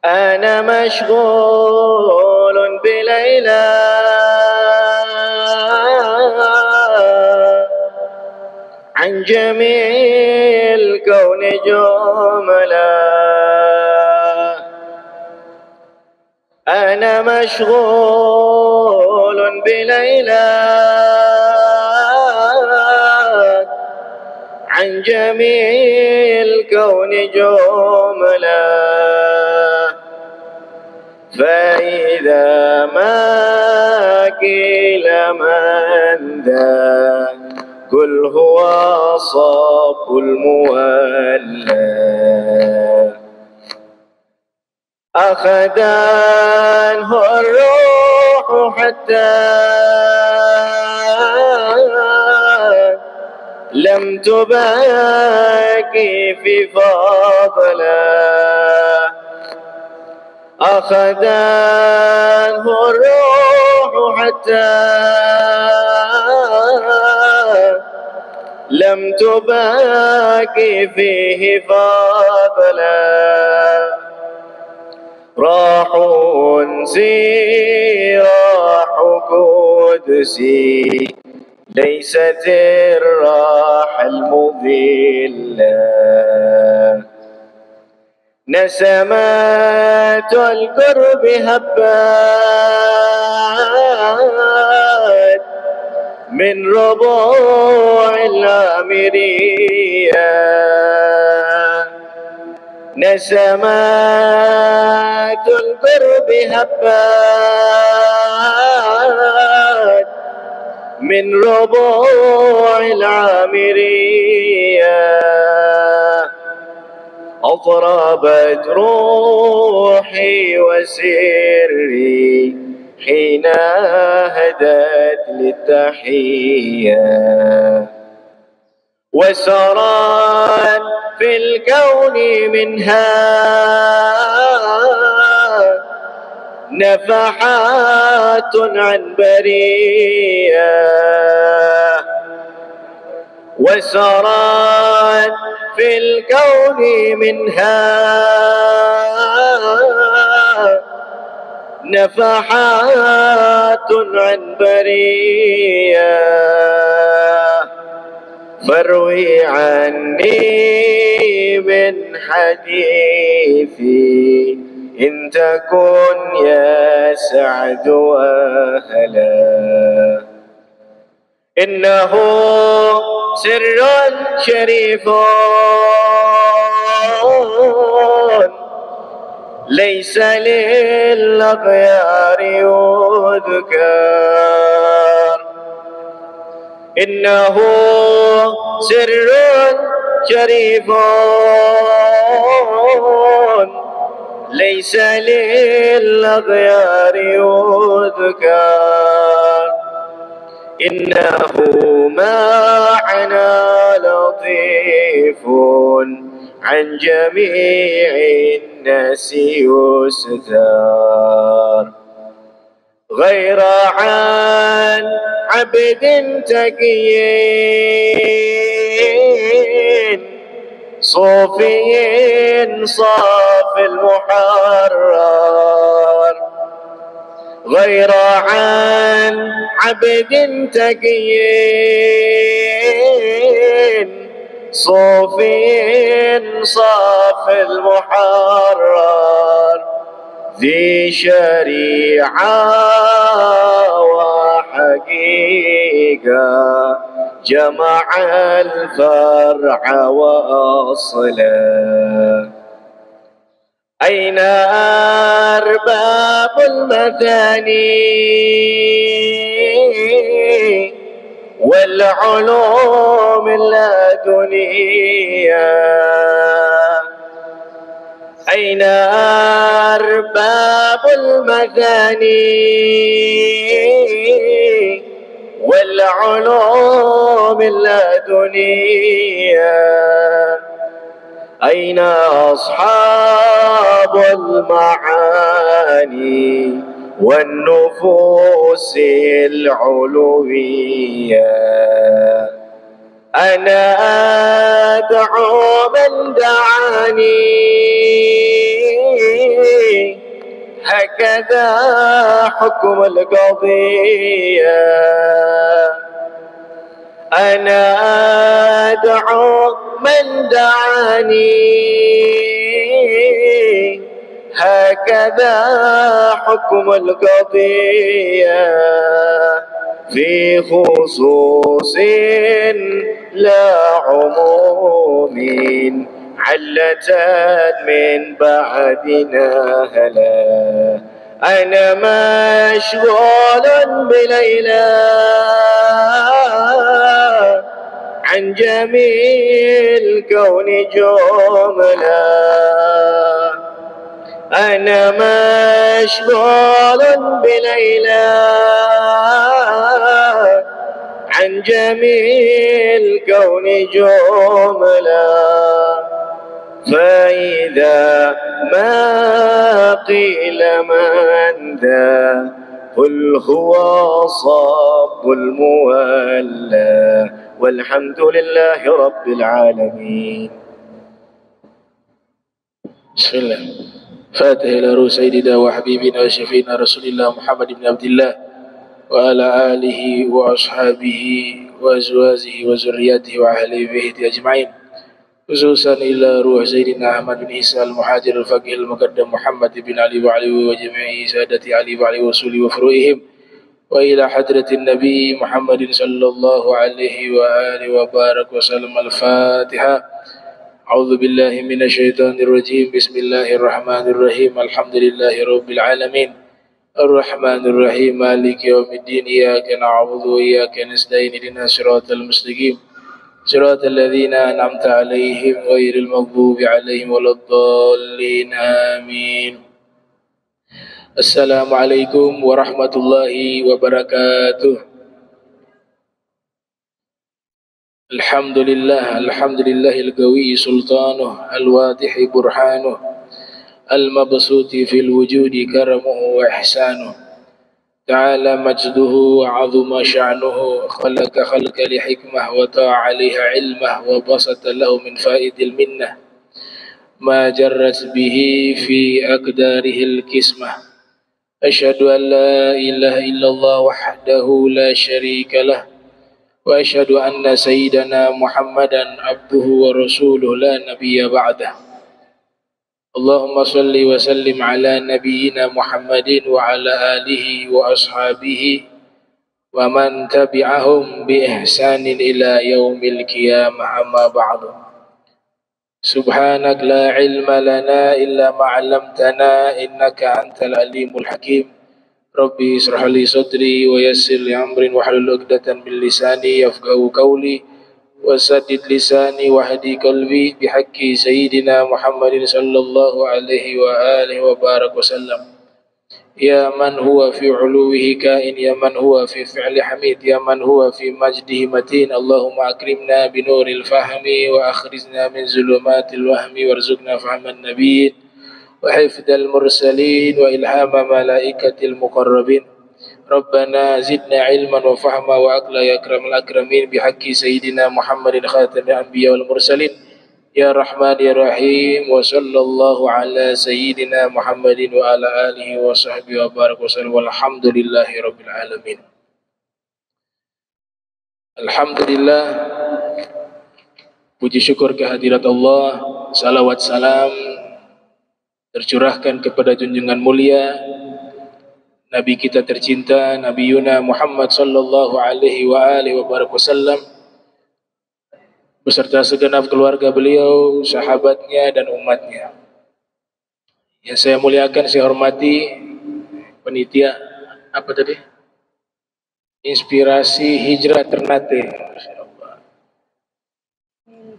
أنا مشغول بليلى عن جميع الكون جملا. أنا مشغول بليلى عن جميع الكون جملا. فإذا ما قيل من ذا قل هو صب المولى. أخذانه الروح حتى لم تباكي في فضله. أخذانه الروح حتى لم تباكي فيه فضلا. راح أنسي راح قدسي ليست الراحة المضلة. نسمات القرب هبات من ربوع العامرية. نسمات القرب هبات من ربوع العامرية. أضربت روحي وسري حين هدت للتحية. وسرى في الكون منها نفحات عنبرية. وسرى في الكون منها نفحات عنبرية. فاروي عني من حديثي إن تكن يا سعد وهلا. إنه سر شريف ليس للأغيار يذكر. إنه سر شريف ليس للأغيار يذكر. إنه معنا لطيف عن جميع الناس يستر. غير عن عبد تقي صوفي صاف المحرر. غير عن عبد تقي صوفي صاف المحرر. ذي شريعة وحقيقة جمع الفرع وأصله. أين أرباب المثاني والعلوم اللدنية؟ أين أرباب المثاني والعلوم اللدنية؟ أين أصحاب المعاني والنفوس العلوية؟ أنا أدعو من دعاني هكذا حكم القضية. أنا أدعو من دعاني، هكذا حكم القضية، في خصوص لا عموم، علة من بعدنا هلا. أنا مشغول بليلى عن جميع الكون جملة. أنا مشغول بليلى عن جميع الكون جملة. فإذا ما قيل من ذا قل هو صاب المولى، والحمد لله رب العالمين. بسم الله. فاتح إلى روح سيدنا وحبيبنا وشفينا رسول الله محمد بن عبد الله وعلى آله وأصحابه وأزواجه وذرياته وأهل بيته أجمعين، خصوصا إلى روح سيدنا أحمد بن عيسى المهاجر الفقيه المقدم محمد بن علي وعلي وجميع سادة علي وعلي وصول وفروعهم، وإلى حضرة النبي محمد صلى الله عليه وآله وبارك وسلم. الفاتحة. أعوذ بالله من الشيطان الرجيم. بسم الله الرحمن الرحيم. الحمد لله رب العالمين الرحمن الرحيم مالك يوم الدين. إياك نعبد وإياك نستعين اهدنا الصراط المستقيم صراط الذين أنعمت عليهم غير المغضوب عليهم ولا الضالين آمين. السلام عليكم ورحمة الله وبركاته. الحمد لله القوي سلطانه، الواضح برهانه، المبسوط في الوجود كرمه وإحسانه، تعالى مجده وعظم شأنه. خلق لحكمة وطاع عليها علمه، وبسط له من فائد المنة ما جرت به في أقداره الكسمة. أشهد أن لا إله إلا الله وحده لا شريك له، وأشهد أن سيدنا محمدا عبده ورسوله لا نبي بعده. اللهم صل وسلم على نبينا محمد وعلى آله وأصحابه ومن تبعهم بإحسان إلى يوم القيامة. أما بعد، سبحانك لا علم لنا إلا ما علمتنا إنك أنت العليم الحكيم. ربي اشرح لي صدري ويسر لي أمري واحلل عقدة من لساني يفقهوا قولي، وسدد لساني واهدي قلبي بحق سيدنا محمد صلى الله عليه وآله وبارك وسلم. يا من هو في علوه كائن، يا من هو في فعل حميد، يا من هو في مجده متين. اللهم أكرمنا بنور الفهم وأخرجنا من ظلمات الوهم، وارزقنا فهم النبيين وحفظ المرسلين وإلهام ملائكة المقربين. ربنا زدنا علما وفهما وعقلا يا أكرم الأكرمين بحق سيدنا محمد خاتم الأنبياء والمرسلين. يا رحمن يا رحيم. وصلى الله على سيدنا محمد وعلى آله وصحبه وبارك وسلم، والحمد لله رب العالمين. Alhamdulillah, puji syukur kehadirat Allah, salawat salam tercurahkan kepada junjungan mulia Nabi kita tercinta, Nabi Yuna Muhammad sallallahu alaihi wa alihi wa barak wasallam, beserta segenap keluarga beliau, sahabatnya dan umatnya. Yang saya muliakan, saya hormati panitia apa tadi? Inspirasi Hijrah Ternate.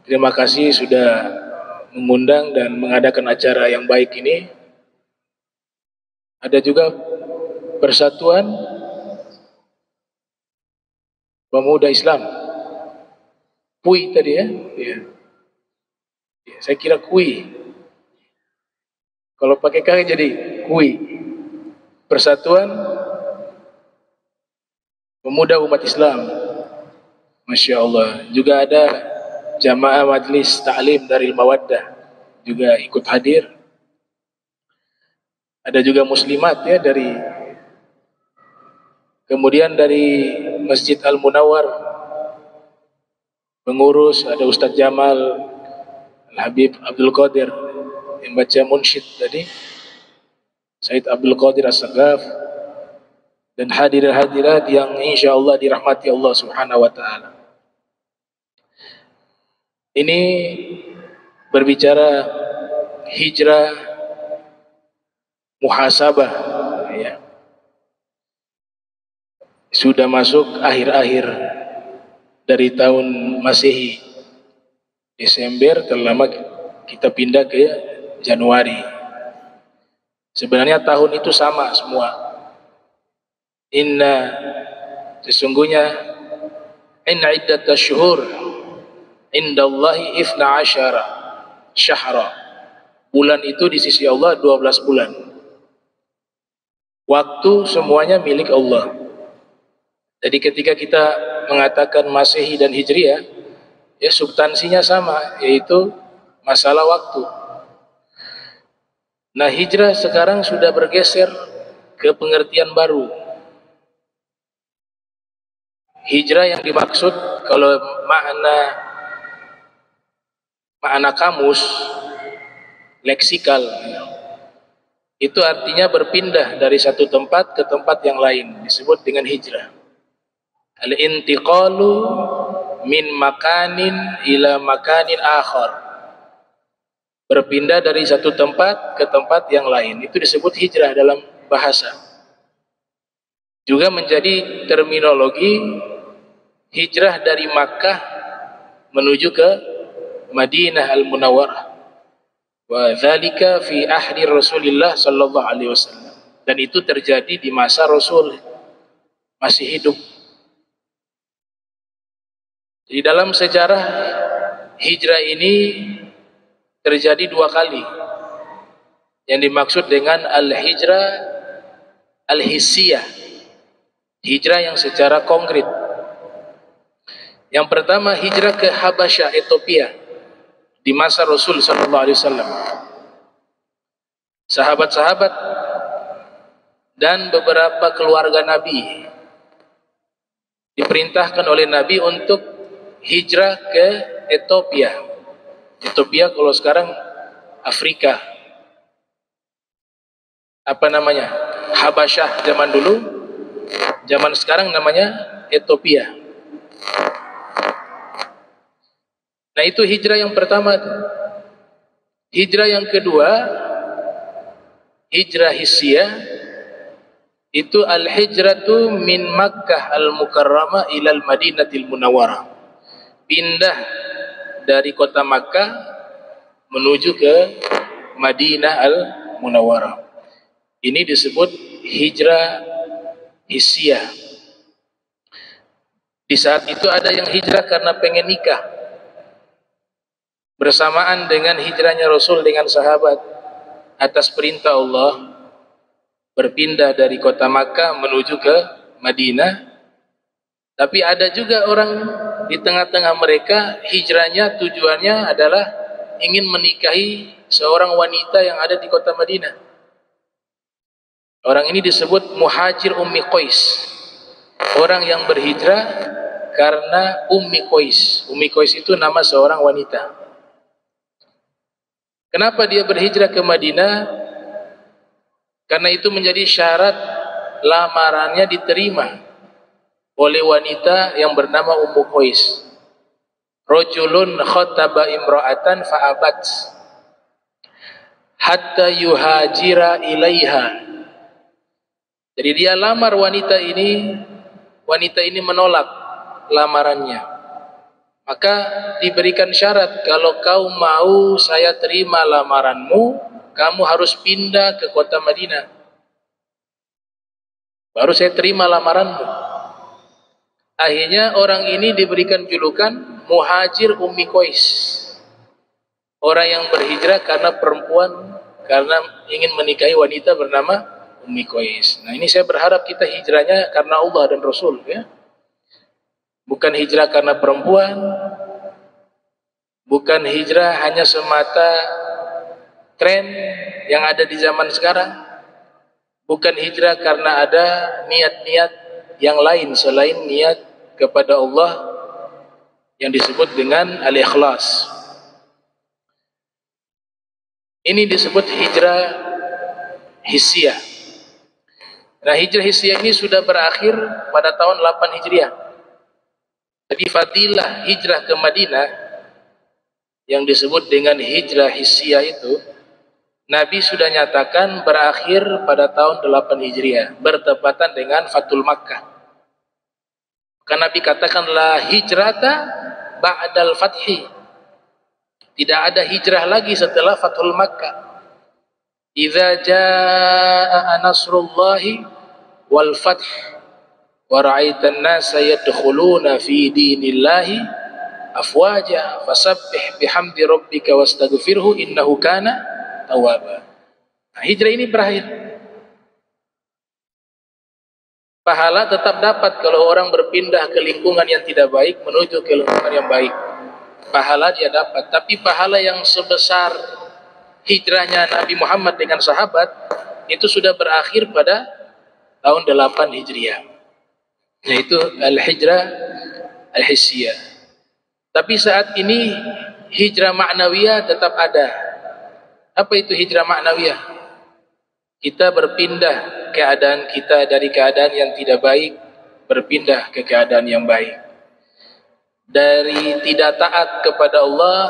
Terima kasih sudah mengundang dan mengadakan acara yang baik ini. Ada juga Persatuan Pemuda Islam, PUI tadi ya. Ya. Saya kira KUI. Kalau pakai K jadi KUI. Persatuan Pemuda Umat Islam. Masya Allah. Juga ada Jamaah Majlis Ta'lim Daril Mawaddah juga ikut hadir. Ada juga muslimat ya kemudian dari Masjid Al-Munawwar pengurus ada Ustadz Jamal Al-Habib Abdul Qadir yang baca munsyid tadi, Said Abdul Qadir As-Sagaf, dan hadirin-hadirat yang insyaallah dirahmati Allah Subhanahu wa taala. Ini berbicara hijrah muhasabah ya. Sudah masuk akhir-akhir dari tahun Masehi, Desember terlama kita pindah ke Januari. Sebenarnya tahun itu sama semua. Sesungguhnya inna iddatash syuhur indallahi 12 syahra. Bulan itu di sisi Allah 12 bulan. Waktu semuanya milik Allah. Jadi ketika kita mengatakan Masehi dan Hijriah, ya substansinya sama, yaitu masalah waktu. Nah, hijrah sekarang sudah bergeser ke pengertian baru. Hijrah yang dimaksud kalau makna kamus leksikal itu artinya berpindah dari satu tempat ke tempat yang lain, disebut dengan hijrah. Al-intiqalu min makanin ila makanin akhar. Berpindah dari satu tempat ke tempat yang lain, itu disebut hijrah dalam bahasa. Juga menjadi terminologi hijrah dari Makkah menuju ke Madinah Al-Munawwarah. Wa dzalika fi ahdi Rasulillah sallallahu alaihi wasallam. Dan itu terjadi di masa Rasul masih hidup. Di dalam sejarah hijrah ini terjadi 2 kali. Yang dimaksud dengan al-hijrah al-hissiyah, hijrah yang secara konkret. Yang pertama hijrah ke Habasyah, Ethiopia, di masa Rasul sallallahu alaihi wasallam. Sahabat-sahabat dan beberapa keluarga Nabi diperintahkan oleh Nabi untuk hijrah ke Ethiopia. Ethiopia kalau sekarang Afrika. Apa namanya? Habasyah zaman dulu. Zaman sekarang namanya Ethiopia. Nah, itu hijrah yang pertama. Hijrah yang kedua, hijrah hissiyah, itu al-hijratu min Makkah al-Mukarramah ilal Madinatil Munawwarah. Pindah dari kota Makkah menuju ke Madinah Al-Munawwarah. Ini disebut hijrah hissiyah. Di saat itu ada yang hijrah karena pengen nikah. Bersamaan dengan hijrahnya Rasul dengan sahabat, atas perintah Allah berpindah dari kota Makkah menuju ke Madinah. Tapi ada juga orang di tengah-tengah mereka hijrahnya tujuannya adalah ingin menikahi seorang wanita yang ada di kota Madinah. Orang ini disebut muhajir Ummi Qais. Orang yang berhijrah karena Ummi Qais. Ummi Qais itu nama seorang wanita. Kenapa dia berhijrah ke Madinah? Karena itu menjadi syarat lamarannya diterima oleh wanita yang bernama Ummu Qais. Rajulun khataba imra'atan fa'abat hatta yuhajira ilaiha. Jadi dia lamar wanita ini menolak lamarannya. Maka diberikan syarat, kalau kau mau saya terima lamaranmu, kamu harus pindah ke kota Madinah. Baru saya terima lamaranmu. Akhirnya orang ini diberikan julukan muhajir Ummi Qais. Orang yang berhijrah karena perempuan, karena ingin menikahi wanita bernama Ummi Qais. Nah, ini saya berharap kita hijrahnya karena Allah dan Rasul, ya. Bukan hijrah karena perempuan, bukan hijrah hanya semata tren yang ada di zaman sekarang, bukan hijrah karena ada niat-niat yang lain selain niat kepada Allah yang disebut dengan al-ikhlas. Ini disebut hijrah hissiyah. Nah, hijrah hissiyah ini sudah berakhir pada tahun 8 Hijriah. Jadi fadilah hijrah ke Madinah yang disebut dengan hijrah hissiyah itu, Nabi sudah nyatakan berakhir pada tahun 8 Hijriah, bertepatan dengan Fathul Makkah. Karena Nabi katakan la hijrata ba'dal fathi. Tidak ada hijrah lagi setelah Fathul Makkah. Idza jaa nasrullahi wal fath wa ra'aitan nasa yadkhuluna fi dinillahi afwaja fasabbih bihamdi rabbika wastaghfirhu innahu kana tawwaba. Nah, hijrah ini berakhir. Pahala tetap dapat kalau orang berpindah ke lingkungan yang tidak baik menuju ke lingkungan yang baik. Pahala dia dapat, tapi pahala yang sebesar hijrahnya Nabi Muhammad dengan sahabat itu sudah berakhir pada tahun 8 Hijriah, yaitu al-hijrah al-hissiyah. Tapi saat ini hijrah ma'nawiyah tetap ada. Apa itu hijrah ma'nawiyah? Kita berpindah keadaan kita dari keadaan yang tidak baik berpindah ke keadaan yang baik. Dari tidak taat kepada Allah,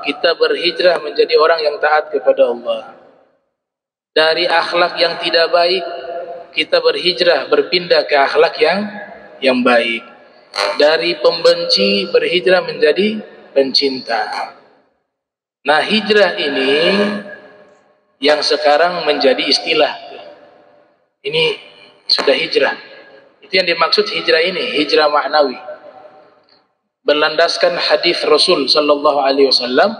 kita berhijrah menjadi orang yang taat kepada Allah. Dari akhlak yang tidak baik, kita berhijrah berpindah ke akhlak yang baik. Dari pembenci berhijrah menjadi pencinta. Nah, hijrah ini yang sekarang menjadi istilah. Ini sudah hijrah. Itu yang dimaksud hijrah ini, hijrah ma'nawi. Berlandaskan hadis Rasul sallallahu alaihi wasallam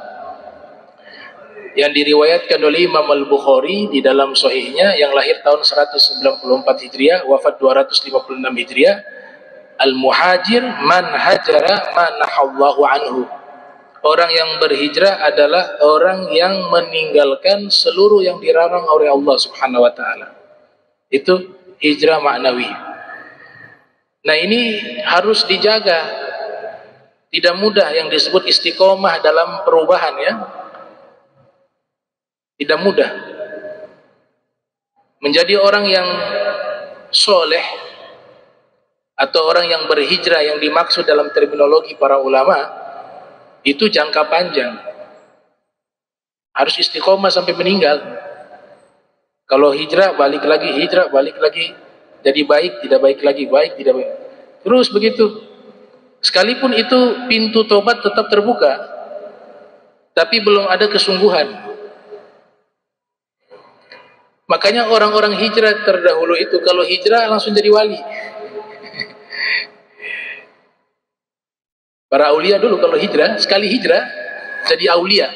yang diriwayatkan oleh Imam Al-Bukhari di dalam sahihnya, yang lahir tahun 194 Hijriah, wafat 256 Hijriah. Al-muhajir man hajara ma nahallahu anhu. Orang yang berhijrah adalah orang yang meninggalkan seluruh yang dilarang oleh Allah Subhanahu wa taala. Itu hijrah ma'nawi. Nah, ini harus dijaga. Tidak mudah yang disebut istiqomah dalam perubahan, ya. Tidak mudah. Menjadi orang yang soleh atau orang yang berhijrah yang dimaksud dalam terminologi para ulama itu jangka panjang. Harus istiqomah sampai meninggal. Kalau hijrah balik lagi, hijrah balik lagi, jadi baik tidak baik lagi, baik tidak baik. Terus begitu. Sekalipun itu pintu tobat tetap terbuka, tapi belum ada kesungguhan. Makanya orang-orang hijrah terdahulu itu kalau hijrah langsung jadi wali. Para aulia dulu kalau hijrah, sekali hijrah jadi aulia.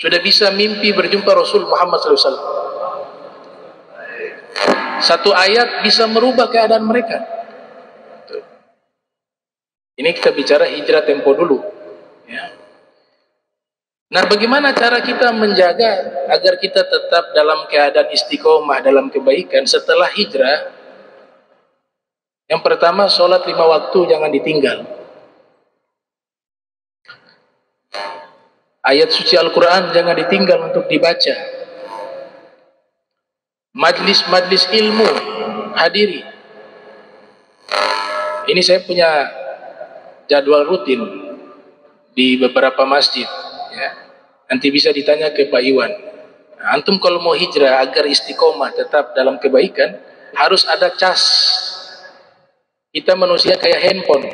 Sudah bisa mimpi berjumpa Rasul Muhammad SAW. Satu ayat bisa merubah keadaan mereka. Ini kita bicara hijrah tempo dulu, ya. Nah, bagaimana cara kita menjaga agar kita tetap dalam keadaan istiqomah dalam kebaikan setelah hijrah? Yang pertama, sholat 5 waktu jangan ditinggal. Ayat suci Al-Quran jangan ditinggal untuk dibaca. Majlis-majlis ilmu hadiri. Ini saya punya jadwal rutin di beberapa masjid, ya. Nanti bisa ditanya ke Pak Iwan. Nah, antum kalau mau hijrah agar istiqomah tetap dalam kebaikan harus ada cas. Kita manusia kayak handphone.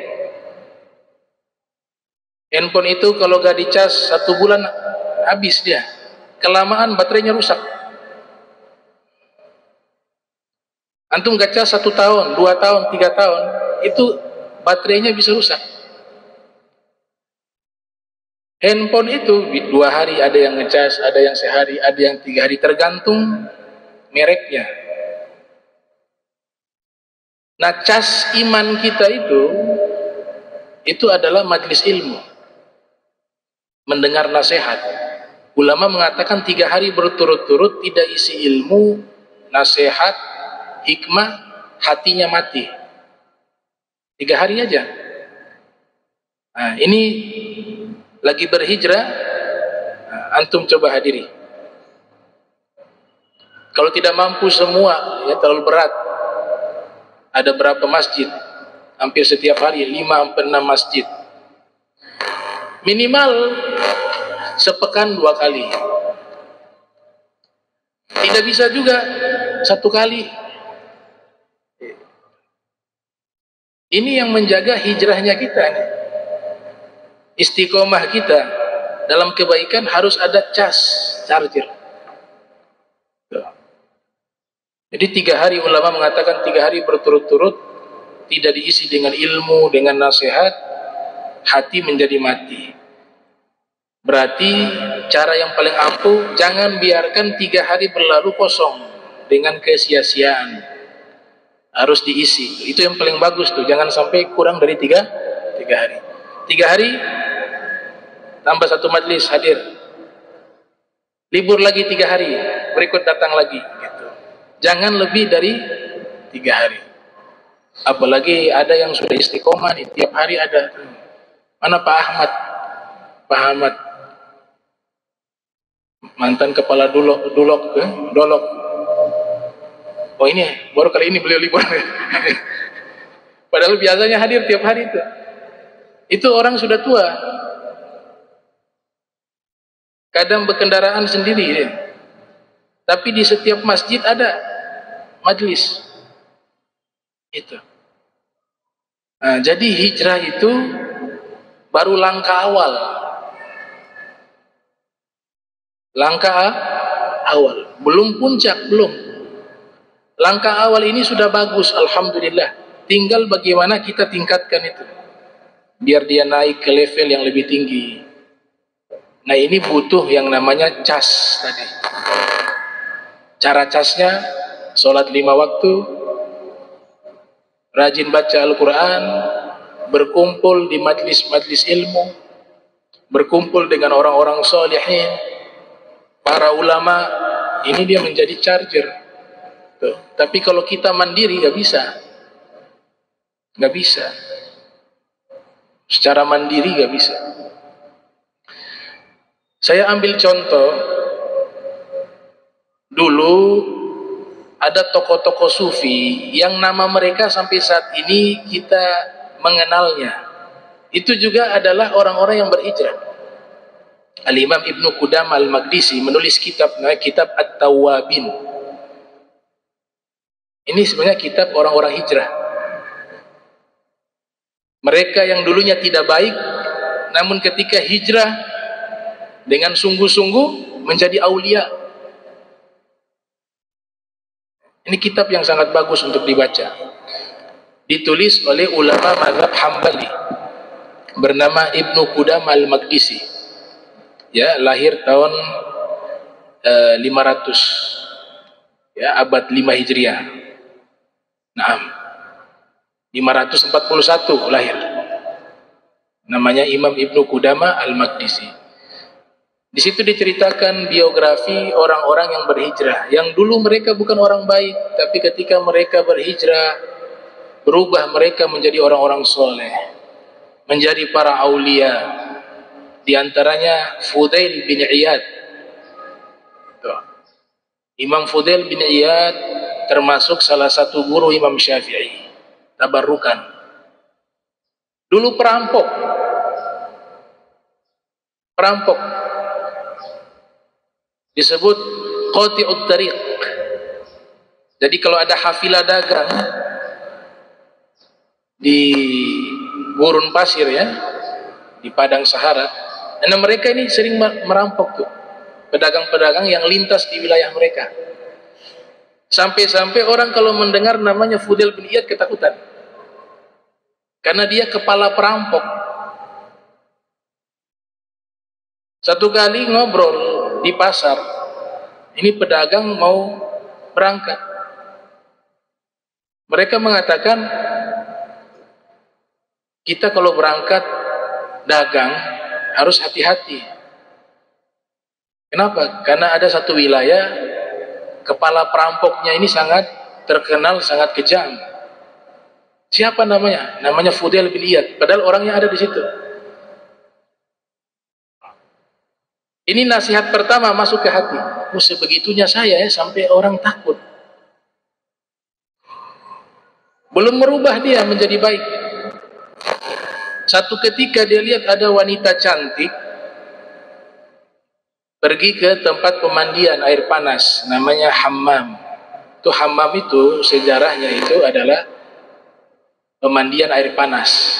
Handphone itu kalau gak dicas 1 bulan habis dia. Kelamaan baterainya rusak. Antum gak cas 1 tahun, 2 tahun, 3 tahun, itu baterainya bisa rusak. Handphone itu 2 hari ada yang ngecas, ada yang sehari, ada yang 3 hari, tergantung mereknya. Nah, cas iman kita itu adalah majelis ilmu, mendengar nasihat. Ulama mengatakan 3 hari berturut-turut tidak isi ilmu, nasihat, hikmah, hatinya mati. 3 hari aja. Nah, ini lagi berhijrah, antum coba hadiri. Kalau tidak mampu semua, ya terlalu berat. Ada berapa masjid? Hampir setiap hari 5-6 masjid. Minimal sepekan 2 kali. Tidak bisa juga 1 kali. Ini yang menjaga hijrahnya kita nih. Istiqomah kita dalam kebaikan harus ada charger. Jadi 3 hari, ulama mengatakan 3 hari berturut-turut tidak diisi dengan ilmu, dengan nasihat, hati menjadi mati. Berarti cara yang paling ampuh, jangan biarkan 3 hari berlalu kosong dengan kesia-siaan. Harus diisi. Itu yang paling bagus tuh. Jangan sampai kurang dari 3 hari. 3 hari tambah 1 majlis hadir. Libur lagi 3 hari, berikut datang lagi gitu. Jangan lebih dari 3 hari. Apalagi ada yang sudah istiqomah nih, tiap hari ada. Mana Pak Ahmad? Pak Ahmad mantan kepala dolok. Oh ini baru kali ini beliau libur. Padahal biasanya hadir tiap hari itu. Itu orang sudah tua. Kadang berkendaraan sendiri ya. Tapi di setiap masjid ada majlis. Itu. Nah, jadi hijrah itu baru langkah awal. Langkah awal, belum puncak, belum. Langkah awal ini sudah bagus, alhamdulillah. Tinggal bagaimana kita tingkatkan itu, biar dia naik ke level yang lebih tinggi. Nah ini butuh yang namanya cas tadi. Cara casnya, sholat 5 waktu, rajin baca Al-Quran, berkumpul di majlis-majlis ilmu, berkumpul dengan orang-orang solihin, para ulama. Ini dia menjadi charger. Tuh. Tapi kalau kita mandiri gak bisa. Gak bisa. Secara mandiri gak bisa. Saya ambil contoh. Dulu ada tokoh-tokoh sufi yang nama mereka sampai saat ini kita mengenalnya. Itu juga adalah orang-orang yang berhijrah. Al-Imam Ibnu Qudamah Al-Maqdisi menulis kitab At-Tawwabin. Ini sebenarnya kitab orang-orang hijrah. Mereka yang dulunya tidak baik, namun ketika hijrah dengan sungguh-sungguh menjadi aulia. Ini kitab yang sangat bagus untuk dibaca. Ditulis oleh ulama mazhab Hambali bernama Ibnu Qudamah Al-Maqdisi. Ya, lahir tahun 500. Ya, abad 5 Hijriah. Naam. 541 lahir. Namanya Imam Ibnu Qudamah Al-Maqdisi. Di situ diceritakan biografi orang-orang yang berhijrah, yang dulu mereka bukan orang baik, tapi ketika mereka berhijrah, berubah mereka menjadi orang-orang soleh, menjadi para aulia. Di antaranya Fudail bin Iyad. Imam Fudail bin Iyad termasuk salah satu guru Imam Syafi'i. Tabarrukan. Dulu perampok. Disebut qati'ut tariq. Jadi kalau ada hafilah dagang di gurun pasir ya, di padang Sahara, karena mereka ini sering merampok tuh pedagang-pedagang yang lintas di wilayah mereka. Sampai-sampai orang kalau mendengar namanya Fudail bin Iyad ketakutan. Karena dia kepala perampok. Satu kali ngobrol di pasar, ini pedagang mau berangkat. Mereka mengatakan, kita kalau berangkat dagang harus hati-hati. Kenapa? Karena ada satu wilayah kepala perampoknya ini sangat terkenal, sangat kejam. Siapa namanya? Namanya Fudail bin Iyad. Padahal orangnya ada di situ. Ini nasihat pertama masuk ke hati. Oh, sebegitunya saya ya, sampai orang takut. Belum merubah dia menjadi baik. Satu ketika dia lihat ada wanita cantik pergi ke tempat pemandian air panas, namanya hammam. Hammam itu sejarahnya itu adalah pemandian air panas.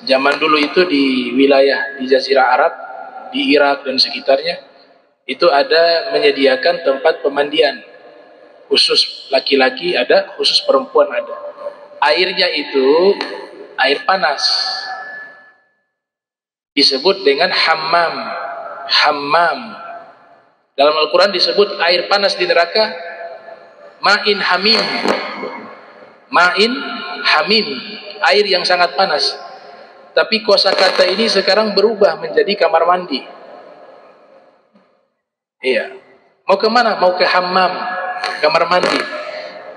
Zaman dulu itu di wilayah di Jazirah Arab, di Irak dan sekitarnya, itu ada menyediakan tempat pemandian khusus laki-laki ada, khusus perempuan ada. Airnya itu air panas, disebut dengan hammam. Hammam dalam Al-Quran disebut air panas di neraka ma'in hamim. Ma'in hamim, air yang sangat panas. Tapi kosakata ini sekarang berubah menjadi kamar mandi. Iya. Mau kemana? Mau ke hammam, kamar mandi.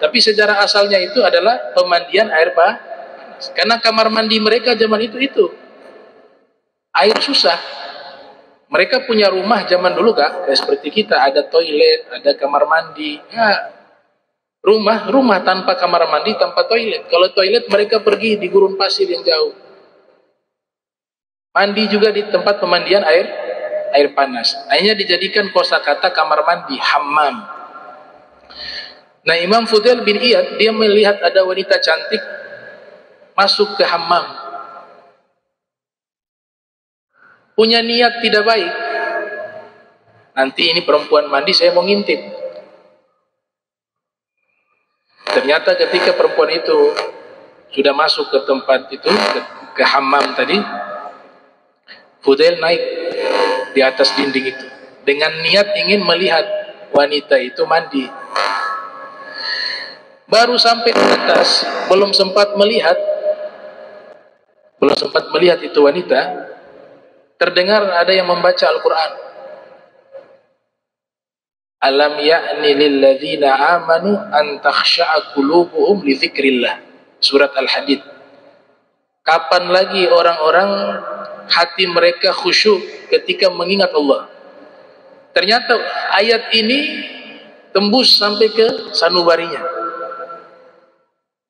Tapi sejarah asalnya itu adalah pemandian air panas. Karena kamar mandi mereka zaman itu air susah. Mereka punya rumah zaman dulu Kak, kayak seperti kita, ada toilet, ada kamar mandi. Ya, rumah tanpa kamar mandi, tanpa toilet. Kalau toilet mereka pergi di gurun pasir yang jauh. Mandi juga di tempat pemandian air panas. Akhirnya dijadikan kosakata kamar mandi, hammam. Nah, Imam Fudail bin Iyad dia melihat ada wanita cantik masuk ke hammam. Punya niat tidak baik. Nanti ini perempuan mandi, saya mau ngintip. Ternyata ketika perempuan itu sudah masuk ke tempat itu, ke hammam tadi, Fudail naik di atas dinding itu dengan niat ingin melihat wanita itu mandi. Baru sampai di atas, belum sempat melihat itu wanita, terdengar ada yang membaca Al-Quran. Alam ya'ni lilladzina amanu an takhsha'a qulubuhum li dzikrillah. Surat Al-Hadid. Kapan lagi orang-orang hati mereka khusyuk ketika mengingat Allah? Ternyata ayat ini tembus sampai ke sanubarinya.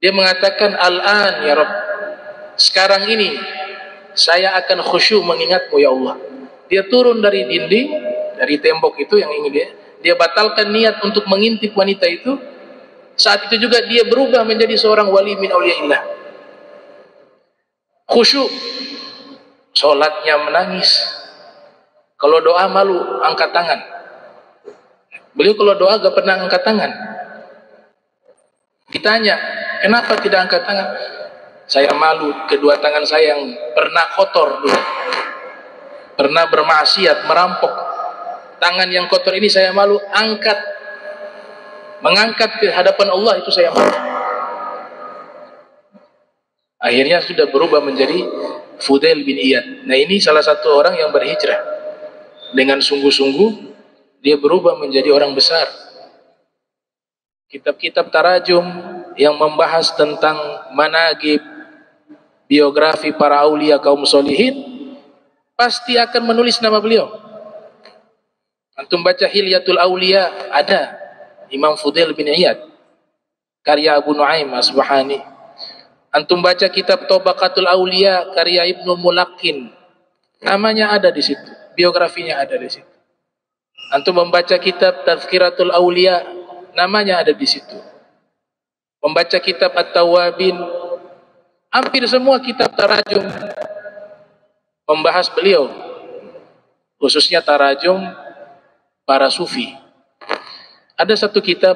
Dia mengatakan, Al-an ya Rabb, sekarang ini saya akan khusyuk mengingatmu ya Allah. Dia turun dari dinding, dari tembok itu yang ingin dia batalkan niat untuk mengintip wanita itu. Saat itu juga dia berubah menjadi seorang wali min auliyaillah. Khusyuk, sholatnya menangis. Kalau doa malu, angkat tangan. Beliau kalau doa gak pernah angkat tangan. Ditanya, kenapa tidak angkat tangan? Saya malu, kedua tangan saya yang pernah kotor dulu, pernah bermaksiat, merampok. Tangan yang kotor ini saya malu mengangkat ke hadapan Allah, itu saya malu. Akhirnya sudah berubah menjadi Fudail bin Iyad. Nah, ini salah satu orang yang berhijrah dengan sungguh-sungguh, dia berubah menjadi orang besar. Kitab-kitab tarajum yang membahas tentang managib, biografi para aulia kaum solihin, pasti akan menulis nama beliau. Antum baca Hilyatul Aulia, ada Imam Fudail bin Iyad, karya Abu Nuaim Asbahani. Antum baca kitab Tabaqatul Aulia, karya Ibnu Mulaqin, namanya ada di situ, biografinya ada di situ. Antum membaca kitab Tazkiratul Aulia, namanya ada di situ. Membaca kitab At-Tawabin, hampir semua kitab tarajum membahas beliau, khususnya tarajum para sufi. Ada satu kitab,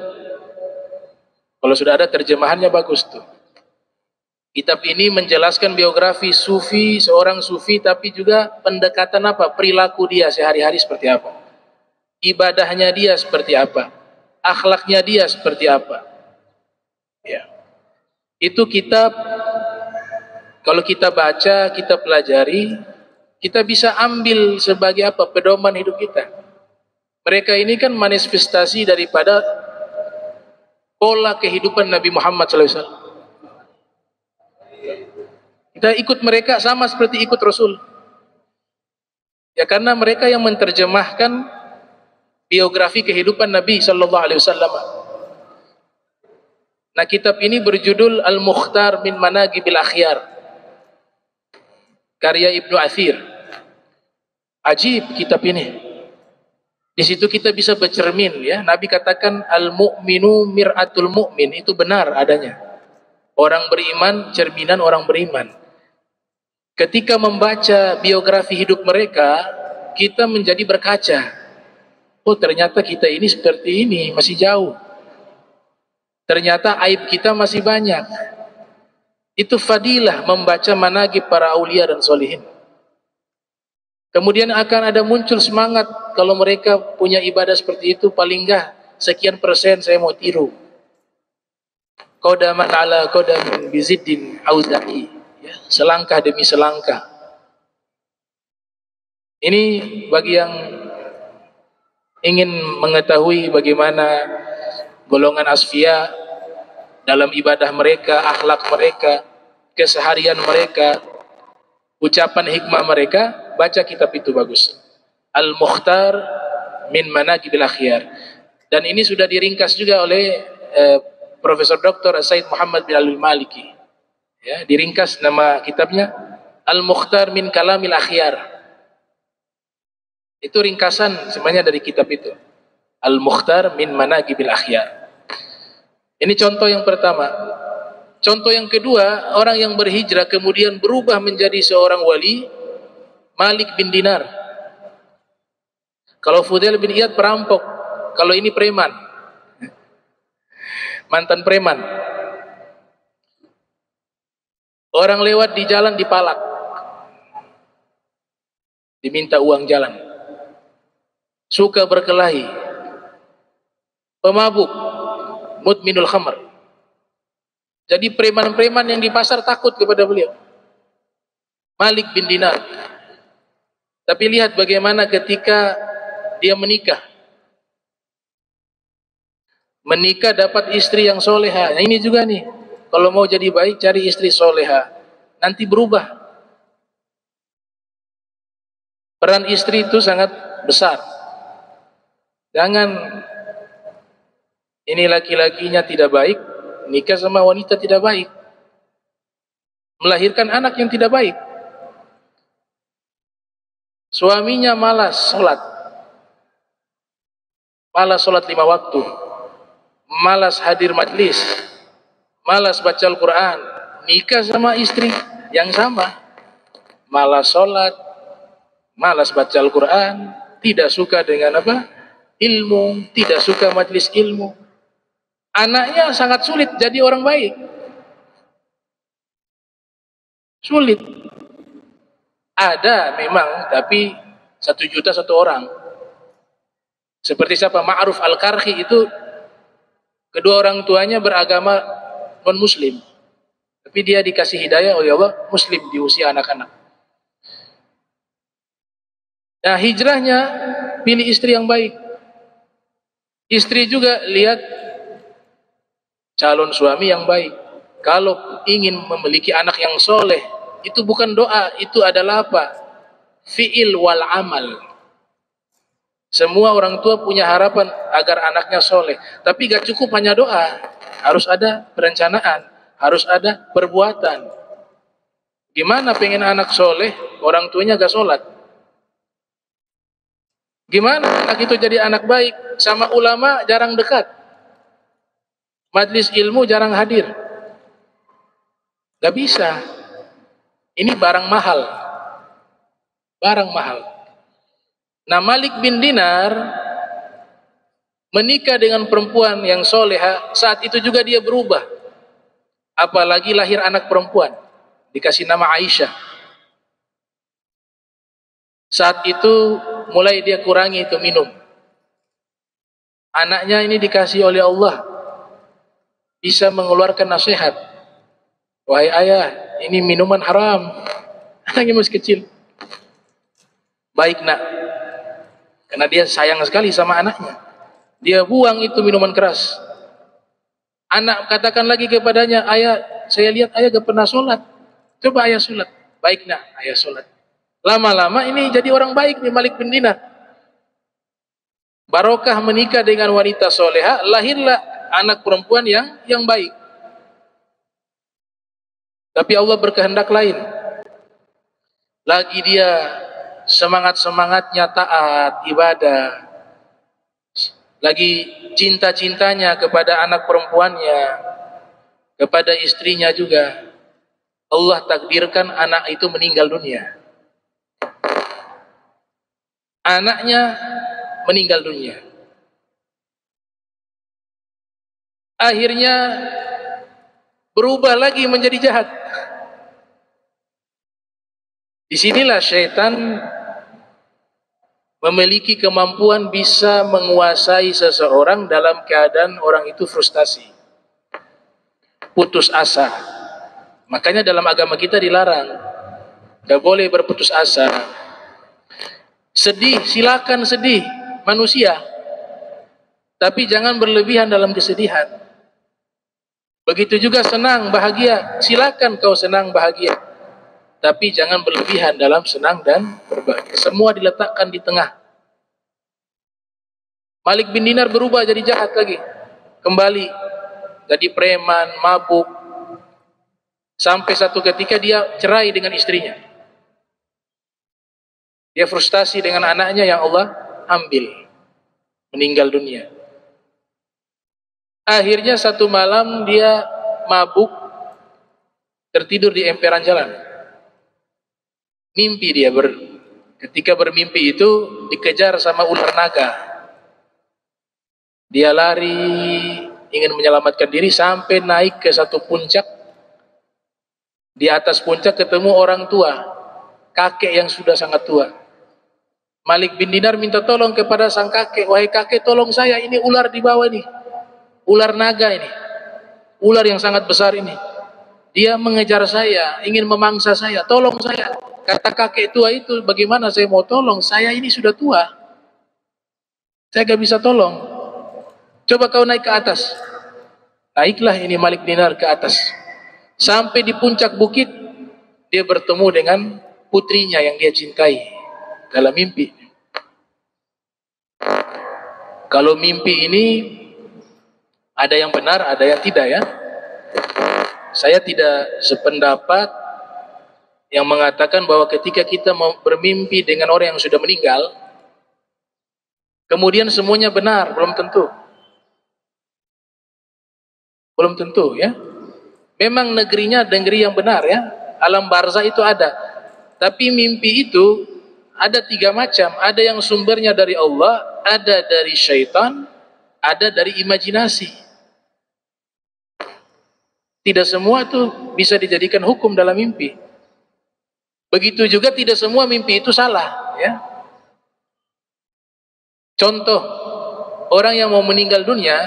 kalau sudah ada terjemahannya bagus tuh. Kitab ini menjelaskan biografi sufi, seorang sufi, tapi juga pendekatan apa, perilaku dia sehari-hari seperti apa, ibadahnya dia seperti apa, akhlaknya dia seperti apa. Ya. Itu kitab, kalau kita baca, kita pelajari, kita bisa ambil sebagai apa, pedoman hidup kita. Mereka ini kan manifestasi daripada pola kehidupan Nabi Muhammad SAW. Kita ikut mereka sama seperti ikut Rasul. Ya karena mereka yang menerjemahkan biografi kehidupan Nabi Sallallahu Alaihi Wasallam. Nah, kitab ini berjudul Al-Mukhtar min Manaqibil Akhyar, karya Ibnu Athir. Ajib kitab ini. Di situ kita bisa bercermin, ya. Nabi katakan al-mu'minu mir'atul mu'min, itu benar adanya. Orang beriman cerminan orang beriman. Ketika membaca biografi hidup mereka, kita menjadi berkaca. Oh, ternyata kita ini seperti ini, masih jauh. Ternyata aib kita masih banyak. Itu fadilah membaca manaqib para aulia dan solihin. Kemudian akan ada muncul semangat kalau mereka punya ibadah seperti itu, paling enggak sekian persen saya mau tiru. Qadaman ala qadamin biziddin auza'i, ya, selangkah demi selangkah. Ini bagi yang ingin mengetahui bagaimana golongan asfiya dalam ibadah mereka, akhlak mereka, keseharian mereka, ucapan hikmah mereka, baca kitab itu bagus. Al-Mukhtar min Manaqibil Akhyar. Dan ini sudah diringkas juga oleh Profesor Dr. Said Muhammad bin Alwi Maliki. Ya, diringkas nama kitabnya Al-Mukhtar min Kalamil Akhyar. Itu ringkasan semuanya dari kitab itu. Al-Mukhtar min Manaqibil Akhyar. Ini contoh yang pertama. Contoh yang kedua, orang yang berhijrah kemudian berubah menjadi seorang wali, Malik bin Dinar. Kalau Fudail bin Iyad perampok, kalau ini preman. Mantan preman. Orang lewat di jalan dipalak. Diminta uang jalan. Suka berkelahi. Pemabuk, mudminul khamr. Jadi preman-preman yang di pasar takut kepada beliau. Malik bin Dinar. Tapi lihat bagaimana ketika dia menikah. Menikah dapat istri yang soleha. Nah, ini juga nih. Kalau mau jadi baik cari istri soleha. Nanti berubah. Peran istri itu sangat besar. Jangan ini laki-lakinya tidak baik, nikah sama wanita tidak baik. Melahirkan anak yang tidak baik. Suaminya malas sholat. Malas sholat 5 waktu. Malas hadir majlis. Malas baca Al-Quran. Nikah sama istri yang sama. Malas sholat. Malas baca Al-Quran. Tidak suka dengan apa? Ilmu. Tidak suka majlis ilmu. Anaknya sangat sulit jadi orang baik. Sulit. Ada memang, tapi 1 juta 1 orang. Seperti siapa? Ma'ruf Al-Karhi itu kedua orang tuanya beragama non-muslim. Tapi dia dikasih hidayah oleh Allah, muslim di usia anak-anak. Nah, hijrahnya pilih istri yang baik. Istri juga lihat calon suami yang baik. Kalau ingin memiliki anak yang soleh, itu bukan doa, itu adalah apa? Fi'il wal amal. Semua orang tua punya harapan agar anaknya soleh. Tapi gak cukup hanya doa. Harus ada perencanaan. Harus ada perbuatan. Gimana pengen anak soleh, orang tuanya gak sholat? Gimana anak itu jadi anak baik? Sama ulama jarang dekat. Majlis ilmu jarang hadir. Gak bisa. Ini barang mahal. Barang mahal. Nah, Malik bin Dinar menikah dengan perempuan yang soleha, saat itu juga dia berubah. Apalagi lahir anak perempuan, dikasih nama Aisyah. Saat itu mulai dia kurangi itu minum. Anaknya ini dikasih oleh Allah, bisa mengeluarkan nasihat. Wahai ayah, ini minuman haram. Anaknya masih kecil. Baik nak, Karena dia sayang sekali sama anaknya. Dia buang itu minuman keras. Anak katakan lagi kepadanya, ayah, saya lihat ayah gak pernah sholat. Coba ayah sholat. Baik nak, ayah sholat. Lama-lama ini jadi orang baik nih Malik bin Dinar. Barokah menikah dengan wanita soleha, lahirlah anak perempuan yang baik. Tapi Allah berkehendak lain. Lagi dia semangat-semangatnya taat, ibadah. Lagi cinta-cintanya kepada anak perempuannya, kepada istrinya juga. Allah takdirkan anak itu meninggal dunia. Anaknya meninggal dunia. Akhirnya berubah lagi menjadi jahat. Disinilah syaitan memiliki kemampuan bisa menguasai seseorang dalam keadaan orang itu frustasi, putus asa. Makanya dalam agama kita dilarang, gak boleh berputus asa. Sedih, silakan sedih, manusia, tapi jangan berlebihan dalam kesedihan. Begitu juga senang, bahagia, silakan kau senang, bahagia, tapi jangan berlebihan dalam senang dan berbahagia. Semua diletakkan di tengah. Malik bin Dinar berubah jadi jahat lagi, kembali jadi preman, mabuk, sampai satu ketika dia cerai dengan istrinya. Dia frustasi dengan anaknya yang Allah ambil, meninggal dunia. Akhirnya satu malam dia mabuk, tertidur di emperan jalan. Mimpi dia, ketika bermimpi itu dikejar sama ular naga. Dia lari, ingin menyelamatkan diri sampai naik ke satu puncak. Di atas puncak ketemu orang tua, kakek yang sudah sangat tua. Malik bin Dinar minta tolong kepada sang kakek, wahai kakek, tolong saya, ini ular di bawah ini, ular naga ini, ular yang sangat besar ini. Dia mengejar saya, ingin memangsa saya, tolong saya. Kata kakek tua itu, bagaimana saya mau tolong? Saya ini sudah tua, saya gak bisa tolong. Coba kau naik ke atas. Naiklah ini Malik bin Dinar ke atas. Sampai di puncak bukit, dia bertemu dengan putrinya yang dia cintai dalam mimpi. Kalau mimpi ini ada yang benar, ada yang tidak ya. Saya tidak sependapat yang mengatakan bahwa ketika kita bermimpi dengan orang yang sudah meninggal, kemudian semuanya benar, belum tentu. Belum tentu ya. Memang negerinya negeri yang benar ya. Alam barzah itu ada. Tapi mimpi itu ada 3 macam. Ada yang sumbernya dari Allah, ada dari syaitan, ada dari imajinasi. Tidak semua itu bisa dijadikan hukum dalam mimpi. Begitu juga tidak semua mimpi itu salah ya. Contoh, orang yang mau meninggal dunia,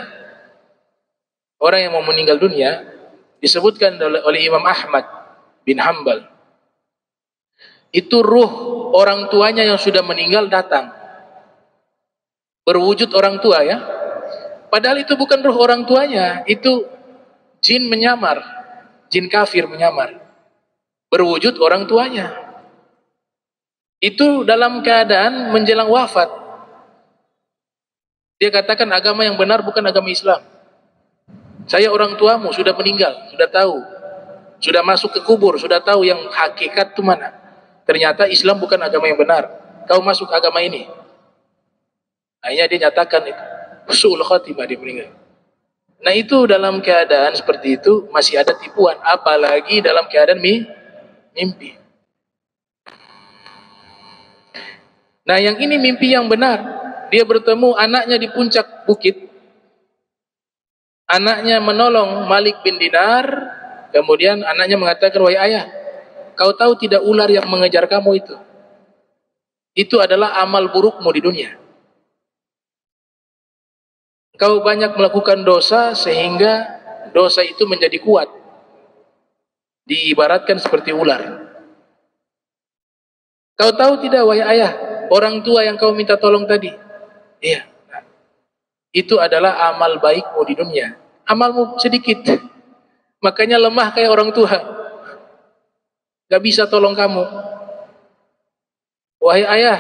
disebutkan oleh Imam Ahmad bin Hanbal, itu ruh orang tuanya yang sudah meninggal datang, berwujud orang tua ya. Padahal itu bukan ruh orang tuanya, itu jin menyamar, jin kafir menyamar, berwujud orang tuanya. Itu dalam keadaan menjelang wafat. Dia katakan agama yang benar bukan agama Islam. Saya orang tuamu sudah meninggal, sudah tahu, sudah masuk ke kubur, sudah tahu yang hakikat itu mana. Ternyata Islam bukan agama yang benar. Kau masuk agama ini. Akhirnya dia nyatakan itu. Su'ul khatimah, dia meninggal. Nah itu dalam keadaan seperti itu masih ada tipuan. Apalagi dalam keadaan mimpi. Nah yang ini mimpi yang benar. Dia bertemu anaknya di puncak bukit. Anaknya menolong Malik bin Dinar. Kemudian anaknya mengatakan, wahai ayah, kau tahu tidak ular yang mengejar kamu itu? Itu adalah amal burukmu di dunia. Kau banyak melakukan dosa sehingga dosa itu menjadi kuat. Diibaratkan seperti ular. Kau tahu tidak wahai ayah, orang tua yang kau minta tolong tadi. Iya. Nah, itu adalah amal baikmu di dunia. Amalmu sedikit, makanya lemah kayak orang tua, gak bisa tolong kamu. Wahai ayah,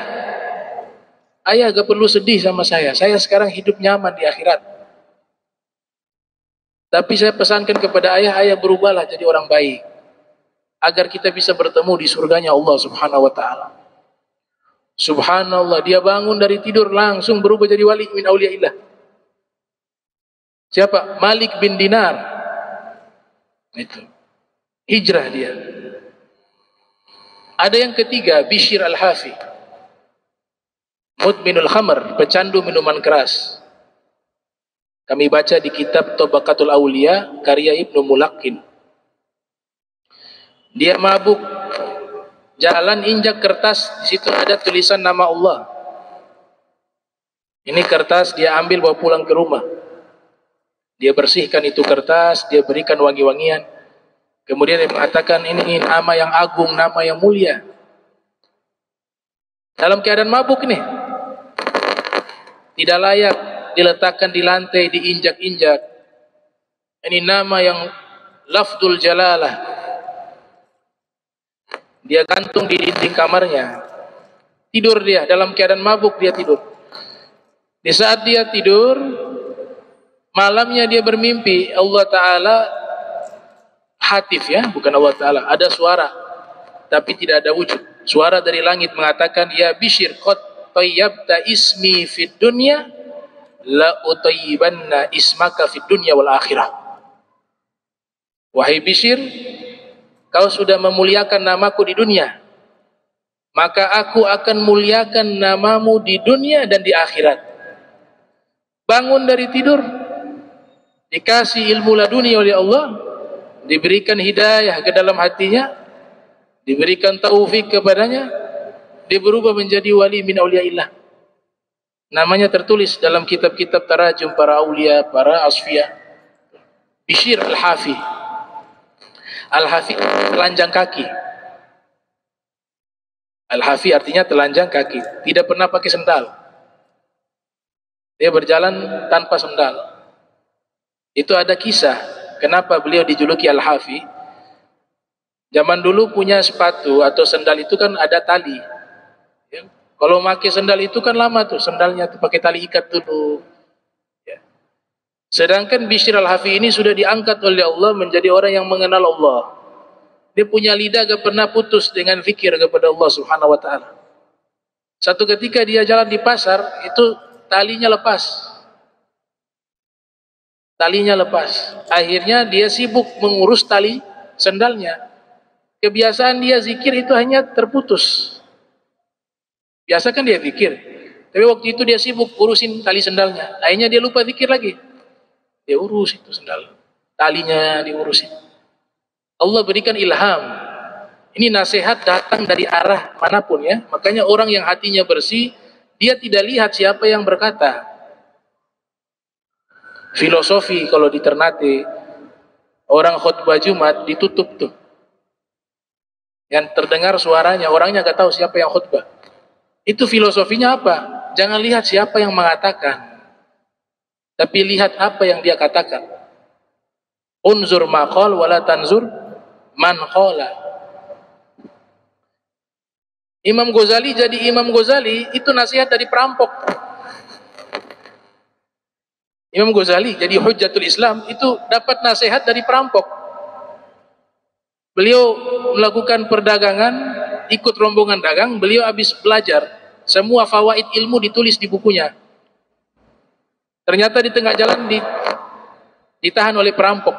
ayah gak perlu sedih sama saya sekarang hidup nyaman di akhirat. Tapi saya pesankan kepada ayah, ayah berubahlah jadi orang baik, agar kita bisa bertemu di surganya Allah subhanahu wa ta'ala. Subhanallah, dia bangun dari tidur langsung berubah jadi wali min auliyaillah. Siapa? Malik bin Dinar. Itu hijrah dia. Ada yang ketiga, Bishr al-Hafi, mudminul khamr, pecandu minuman keras. Kami baca di kitab Tabaqatul Auliya karya Ibnu Mulaqqin. Dia mabuk, jalan injak kertas, di situ ada tulisan nama Allah. Ini kertas dia ambil bawa pulang ke rumah. Dia bersihkan itu kertas, dia berikan wangi-wangian. Kemudian dia mengatakan ini nama yang agung, nama yang mulia. Dalam keadaan mabuk nih, tidak layak diletakkan di lantai, diinjak-injak. Ini nama yang lafdul jalalah. Dia gantung di dinding kamarnya. Tidur dia, dalam keadaan mabuk dia tidur. Di saat dia tidur, malamnya dia bermimpi Allah Ta'ala hatif, ya, bukan Allah Ta'ala, ada suara tapi tidak ada wujud. Suara dari langit mengatakan, ya Bishr, qad tayyabta ismi fid dunya, la utayyibanna ismaka fid dunya wal akhirah. Wahai Bishr, kau sudah memuliakan namaku di dunia, maka aku akan muliakan namamu di dunia dan di akhirat. Bangun dari tidur, dikasih ilmu laduni oleh Allah, diberikan hidayah ke dalam hatinya, diberikan taufik kepadanya, dia berubah menjadi wali min auliyaillah. Namanya tertulis dalam kitab-kitab tarajum para aulia, para asfiyah. Bishr al-Hafi. Al-Hafi telanjang kaki. Al-Hafi artinya telanjang kaki, tidak pernah pakai sendal. Dia berjalan tanpa sendal. Itu ada kisah kenapa beliau dijuluki Al-Hafi. Zaman dulu punya sepatu atau sendal itu kan ada tali, ya. Kalau pakai sendal itu kan lama tuh, sendalnya tuh pakai tali ikat dulu, ya. Sedangkan Bishr al-Hafi ini sudah diangkat oleh Allah menjadi orang yang mengenal Allah. Dia punya lidah gak pernah putus dengan zikir kepada Allah subhanahu wa ta'ala. Satu ketika dia jalan di pasar, itu talinya lepas. Talinya lepas. Akhirnya dia sibuk mengurus tali sendalnya. Kebiasaan dia zikir itu hanya terputus. Biasa kan dia zikir, tapi waktu itu dia sibuk urusin tali sendalnya. Akhirnya dia lupa zikir lagi. Dia urus itu sendal, talinya diurusin. Allah berikan ilham. Ini nasihat datang dari arah manapun, ya. Makanya orang yang hatinya bersih, dia tidak lihat siapa yang berkata. Filosofi kalau di Ternate, orang khutbah Jumat ditutup tuh. Yang terdengar suaranya, orangnya gak tahu siapa yang khutbah. Itu filosofinya apa? Jangan lihat siapa yang mengatakan, tapi lihat apa yang dia katakan. Unzur maqal wala tanzur man qala. Imam Ghazali jadi Imam Ghazali itu nasihat dari perampok. Imam Ghazali jadi Hujjatul Islam itu dapat nasihat dari perampok. Beliau melakukan perdagangan, ikut rombongan dagang, beliau habis belajar, semua fawaid ilmu ditulis di bukunya. Ternyata di tengah jalan ditahan oleh perampok.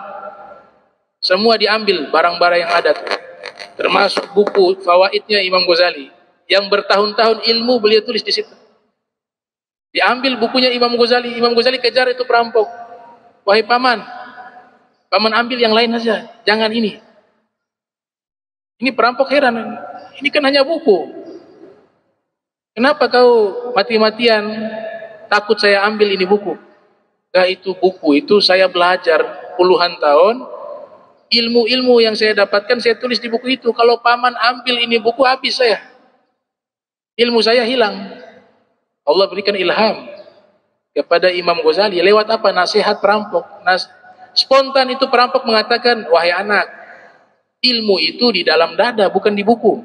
Semua diambil barang-barang yang ada, termasuk buku fawaidnya Imam Ghazali yang bertahun-tahun ilmu beliau tulis di situ. Diambil bukunya Imam Ghazali. Imam Ghazali kejar itu perampok. Wahai paman, paman ambil yang lain saja, jangan ini. Ini perampok heran, ini kan hanya buku. Kenapa kau mati-matian takut saya ambil ini buku? Nah, itu buku itu saya belajar puluhan tahun, ilmu-ilmu yang saya dapatkan saya tulis di buku itu. Kalau paman ambil ini buku, habis saya. ilmu saya hilang. Allah berikan ilham kepada Imam Ghazali lewat apa? Nasihat perampok. Spontan itu perampok mengatakan, wahai anak, ilmu itu di dalam dada, bukan di buku.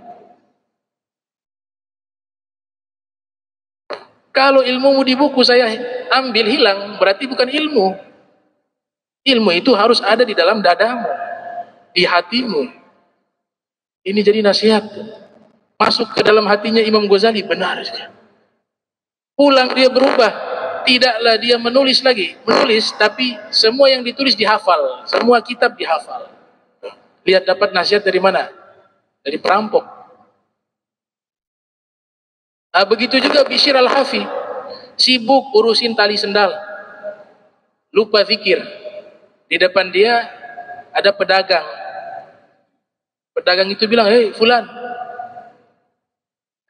Kalau ilmumu di buku saya ambil hilang, berarti bukan ilmu. Ilmu itu harus ada di dalam dadamu, di hatimu. Ini jadi nasihat. Masuk ke dalam hatinya Imam Ghazali, benar. Pulang dia berubah. Tidaklah dia menulis lagi. Menulis, tapi semua yang ditulis dihafal. Semua kitab dihafal. Lihat dapat nasihat dari mana? Dari perampok. Begitu juga Bishr al-Hafi. Sibuk urusin tali sendal. Lupa zikir. Di depan dia ada pedagang. Pedagang itu bilang, hei fulan,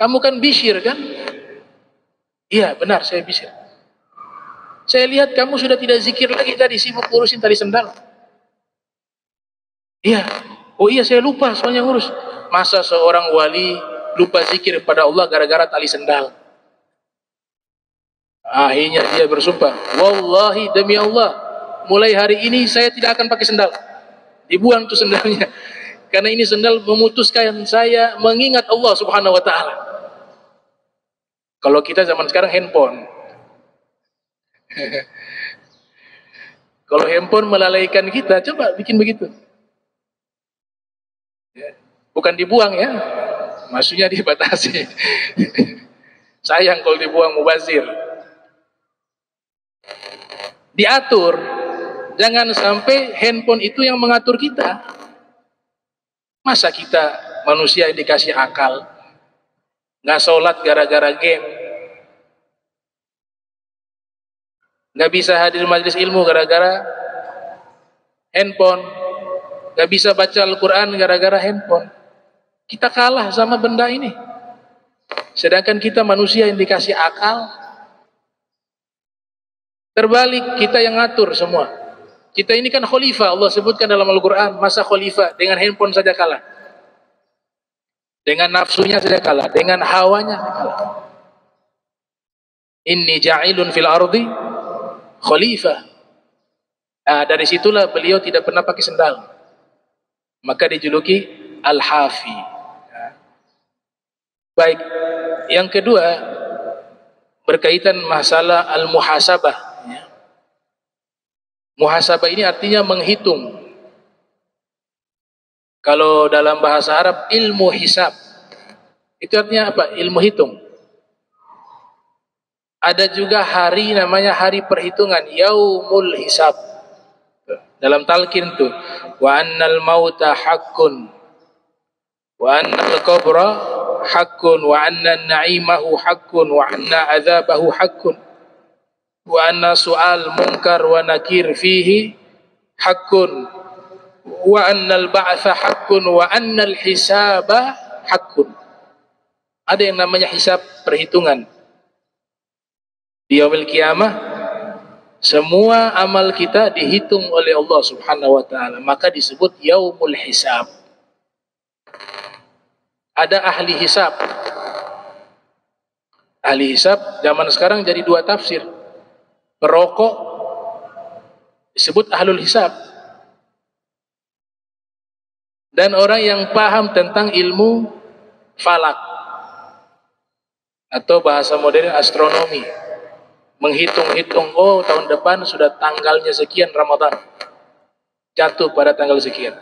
kamu kan Bishr kan? Iya benar, saya Bishr. Saya lihat kamu sudah tidak zikir lagi tadi, sibuk urusin tali sendal. Iya. Oh iya, saya lupa soalnya ngurus. Masa seorang wali lupa zikir pada Allah gara-gara tali sendal? Akhirnya dia bersumpah, wallahi demi Allah, mulai hari ini saya tidak akan pakai sendal. Dibuang tuh sendalnya. Karena ini sendal memutuskan saya mengingat Allah Subhanahu wa taala. Kalau kita zaman sekarang handphone. Kalau handphone melalaikan kita, coba bikin begitu. Bukan dibuang ya, maksudnya dibatasi. Sayang kalau dibuang, mubazir. Diatur, jangan sampai handphone itu yang mengatur kita. Masa kita manusia yang dikasih akal, nggak sholat gara-gara game, nggak bisa hadir majelis ilmu gara-gara handphone, nggak bisa baca Al-Quran gara-gara handphone. Kita kalah sama benda ini. Sedangkan kita manusia yang dikasih akal. Terbalik, kita yang ngatur semua. Kita ini kan khalifah, Allah sebutkan dalam Al-Quran. Masa khalifah dengan handphone saja kalah, dengan nafsunya saja kalah, dengan hawanya saja kalah. Inni ja'ilun fil ardi khalifah. Dari situlah beliau tidak pernah pakai sendal, maka dijuluki Al-Hafi. Baik, yang kedua berkaitan masalah al-muhasabah. Muhasabah ini artinya menghitung. Kalau dalam bahasa Arab ilmu hisab, itu artinya apa? Ilmu hitung. Ada juga hari namanya hari perhitungan, yaumul hisab. Dalam talqin tuh, wa annal mauta haqqun wa annal qabra haqqun wa anna na'imahu haqqun wa anna adzabahu haqqun wa anna su'al munkar wa nakir fihi haqqun wa annal ba'tha haqqun wa annal hisaba haqqun. Ada yang namanya hisab, perhitungan. Di yaumil qiyamah semua amal kita dihitung oleh Allah Subhanahu wa taala, maka disebut yaumul hisab. Ada ahli hisab. Ahli hisab zaman sekarang jadi dua tafsir. Perokok disebut ahlul hisab, dan orang yang paham tentang ilmu falak atau bahasa modern astronomi, menghitung-hitung, oh tahun depan sudah tanggalnya sekian Ramadan, jatuh pada tanggal sekian.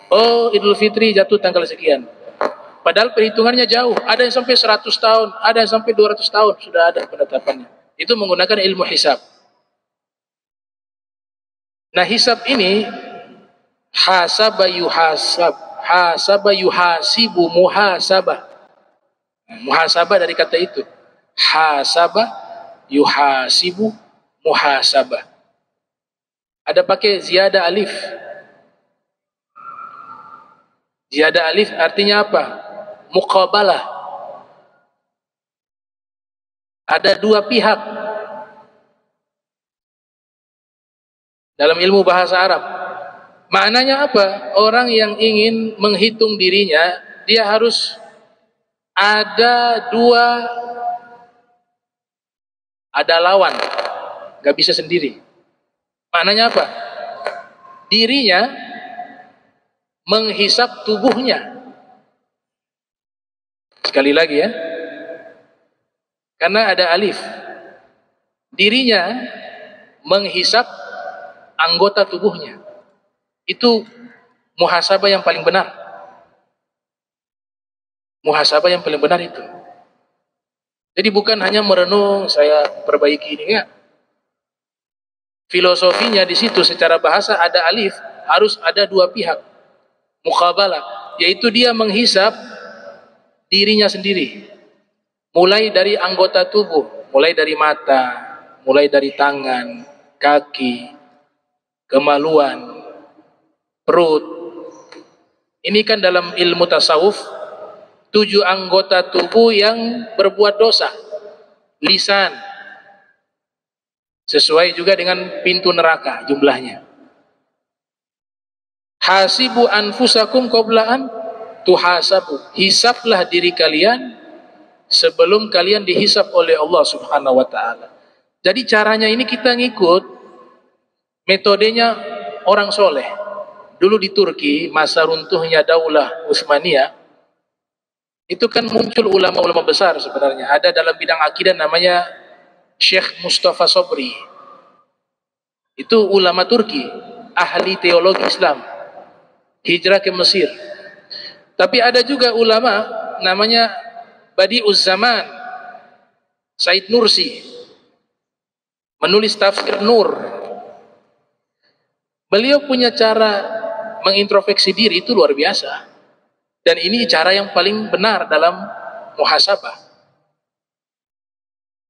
Oh Idul Fitri jatuh tanggal sekian. Padahal perhitungannya jauh, ada yang sampai 100 tahun, ada yang sampai 200 tahun sudah ada penetapannya. Itu menggunakan ilmu hisab. Nah hisab ini hasaba yuhasab, hasaba yuhasibu, muhasabah. Muhasabah dari kata itu, hasaba yuhasibu, muhasabah. Ada pakai ziyadah alif. Ziyadah alif artinya apa? Muqabalah. Ada dua pihak dalam ilmu bahasa Arab. Maknanya apa? Orang yang ingin menghitung dirinya, dia harus ada dua, ada lawan, gak bisa sendiri. Maknanya apa? Dirinya menghisap tubuhnya. Sekali lagi ya, karena ada alif. Dirinya menghisap anggota tubuhnya. Itu muhasabah yang paling benar. Muhasabah yang paling benar itu. Jadi bukan hanya merenung, saya perbaiki ini, ya. Filosofinya di situ secara bahasa ada alif, harus ada dua pihak. Muqabalah, yaitu dia menghisap dirinya sendiri. Mulai dari anggota tubuh, mulai dari mata, mulai dari tangan, kaki, kemaluan, perut. Ini kan dalam ilmu tasawuf 7 anggota tubuh yang berbuat dosa. Lisan, sesuai juga dengan pintu neraka jumlahnya. Hasibu anfusakum qablaan tuhasabu. Hisaplah diri kalian sebelum kalian dihisap oleh Allah Subhanahu wa taala. Jadi caranya ini kita ngikut metodenya orang soleh. Dulu di Turki, masa runtuhnya Daulah Utsmaniyah, itu kan muncul ulama-ulama besar sebenarnya. Ada dalam bidang akidah namanya Syekh Mustafa Sobri. Itu ulama Turki, ahli teologi Islam, hijrah ke Mesir. Tapi ada juga ulama namanya Badi'uz Zaman, Said Nursi, menulis tafsir Nur. Beliau punya cara mengintrospeksi diri itu luar biasa. Dan ini cara yang paling benar dalam muhasabah.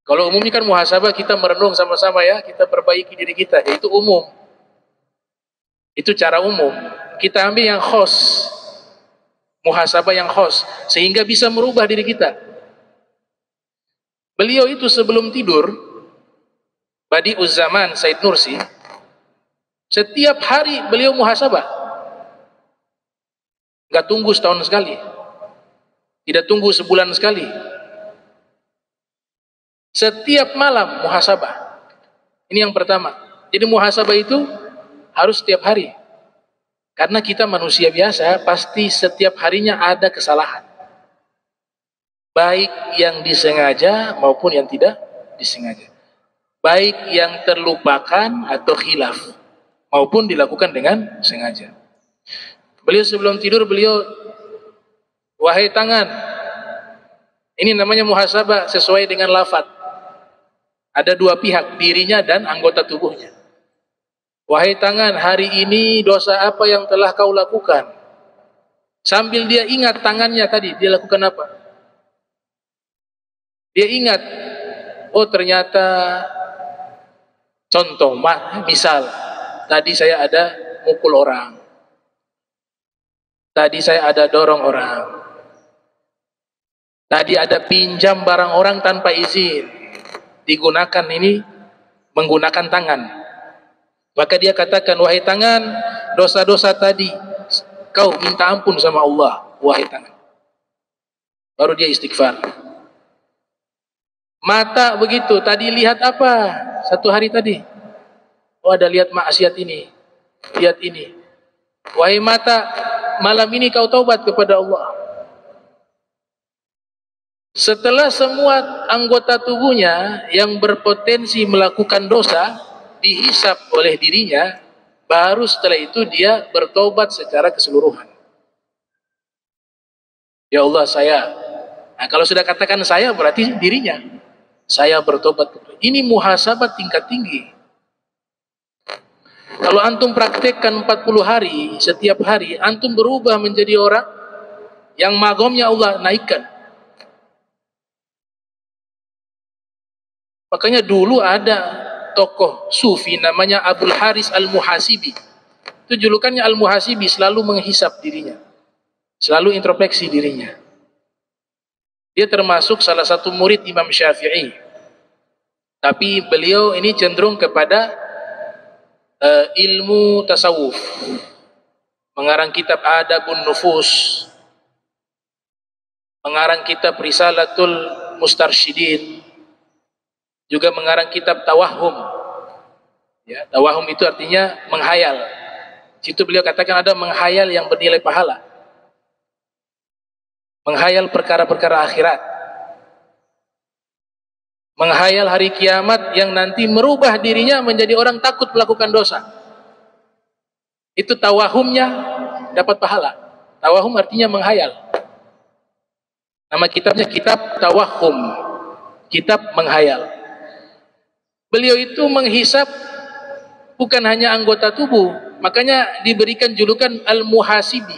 Kalau umumnya kan muhasabah kita merenung sama-sama ya, kita perbaiki diri kita, yaitu umum. Itu cara umum. Kita ambil yang khos, muhasabah yang khos, sehingga bisa merubah diri kita. Beliau itu sebelum tidur, Badi'uz Zaman Said Nursi, setiap hari beliau muhasabah. Gak tunggu setahun sekali, tidak tunggu sebulan sekali. Setiap malam muhasabah. Ini yang pertama. Jadi muhasabah itu harus setiap hari. Karena kita manusia biasa, pasti setiap harinya ada kesalahan. Baik yang disengaja maupun yang tidak disengaja. Baik yang terlupakan atau khilaf, maupun dilakukan dengan sengaja. Beliau sebelum tidur, beliau, wahai tangan, ini namanya muhasabah sesuai dengan lafaz. Ada dua pihak, dirinya dan anggota tubuhnya. Wahai tangan, hari ini dosa apa yang telah kau lakukan? Sambil dia ingat tangannya tadi, dia lakukan apa? Dia ingat, oh ternyata, contoh, misal, tadi saya ada mukul orang. Tadi saya ada dorong orang. Tadi ada pinjam barang orang tanpa izin. Digunakan ini menggunakan tangan. Maka dia katakan, wahai tangan, dosa-dosa tadi kau minta ampun sama Allah, wahai tangan. Baru dia istighfar. Mata begitu, tadi lihat apa? Satu hari tadi. Oh ada lihat maksiat ini, lihat ini. Wahai mata, malam ini kau taubat kepada Allah. Setelah semua anggota tubuhnya yang berpotensi melakukan dosa dihisap oleh dirinya, baru setelah itu dia bertobat secara keseluruhan. Ya Allah saya. Nah, kalau sudah katakan saya berarti dirinya. Saya bertobat. Ini muhasabah tingkat tinggi. Kalau antum praktekkan 40 hari, setiap hari antum berubah menjadi orang yang magomnya Allah naikkan. Makanya dulu ada tokoh sufi namanya Abul Haris Al-Muhasibi. Itu julukannya Al-Muhasibi, selalu menghisap dirinya, selalu introspeksi dirinya. Dia termasuk salah satu murid Imam Syafi'i. Tapi beliau ini cenderung kepada ilmu tasawuf. Mengarang kitab Adabun Nufus. mengarang kitab Risalatul Mustarsyidin, juga mengarang kitab Tawahum. Ya, tawahum itu artinya menghayal. Situ beliau katakan ada menghayal yang bernilai pahala. Menghayal perkara-perkara akhirat. Menghayal hari kiamat yang nanti merubah dirinya menjadi orang takut melakukan dosa. Itu tawahumnya dapat pahala. Tawahum artinya menghayal. Nama kitabnya kitab Tawahum, kitab menghayal. Beliau itu menghisap bukan hanya anggota tubuh, makanya diberikan julukan Al-Muhasibi,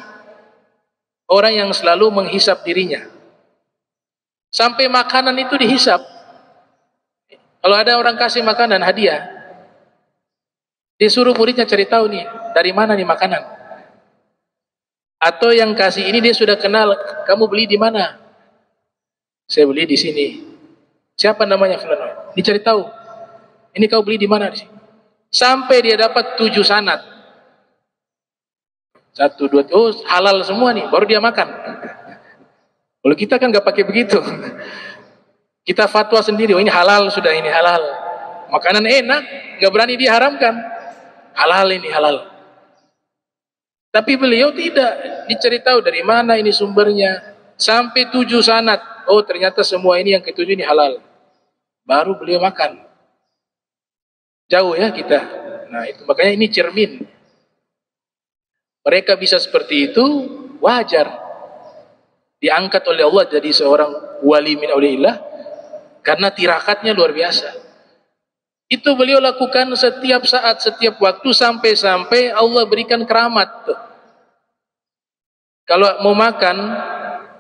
orang yang selalu menghisap dirinya. Sampai makanan itu dihisap. Kalau ada orang kasih makanan hadiah, disuruh muridnya cari tahu nih, dari mana nih makanan. Atau yang kasih ini dia sudah kenal, kamu beli di mana? Saya beli di sini. Siapa namanya? Dicari tahu. Ini kau beli di mana? Sampai dia dapat 7 sanad. 1, 2, oh halal semua nih, baru dia makan. Kalau kita kan nggak pakai begitu. Kita fatwa sendiri, oh ini halal sudah, ini halal. Makanan enak, nggak berani diharamkan. Halal ini halal. Tapi beliau tidak, dicari tahu dari mana ini sumbernya. Sampai 7 sanad. Oh ternyata semua ini yang ke-7 ini halal. Baru beliau makan. Jauh ya kita. Nah itu makanya ini cermin. Mereka bisa seperti itu wajar. Diangkat oleh Allah jadi seorang wali min auliillah karena tirakatnya luar biasa. Itu beliau lakukan setiap saat, setiap waktu sampai-sampai Allah berikan keramat. Tuh. Kalau mau makan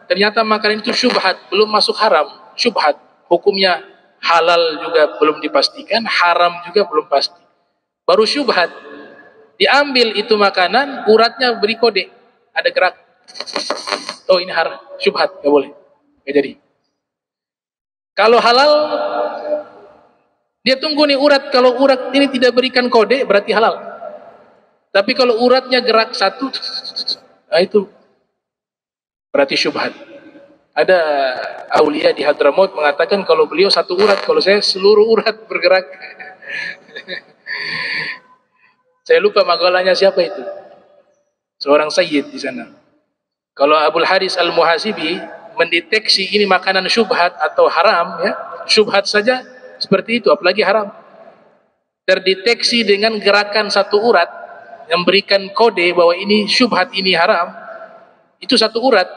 ternyata makanan itu syubhat, belum masuk haram, syubhat. Hukumnya halal juga belum dipastikan, haram juga belum pasti. Baru syubhat. Diambil itu makanan, uratnya beri kode. Ada gerak. Oh ini haram, syubhat, gak boleh. Gak jadi. Kalau halal, dia tunggu nih urat. Kalau urat ini tidak berikan kode, berarti halal. Tapi kalau uratnya gerak satu, nah itu berarti syubhat. Ada aulia di Hadramaut mengatakan kalau beliau satu urat, kalau saya seluruh urat bergerak. Saya lupa makalahnya siapa itu. Seorang sayyid di sana. Kalau Abul Haris Al-Muhasibi mendeteksi ini makanan syubhat atau haram, ya, syubhat saja seperti itu, apalagi haram. Terdeteksi dengan gerakan satu urat yang memberikan kode bahwa ini syubhat, ini haram. Itu satu urat.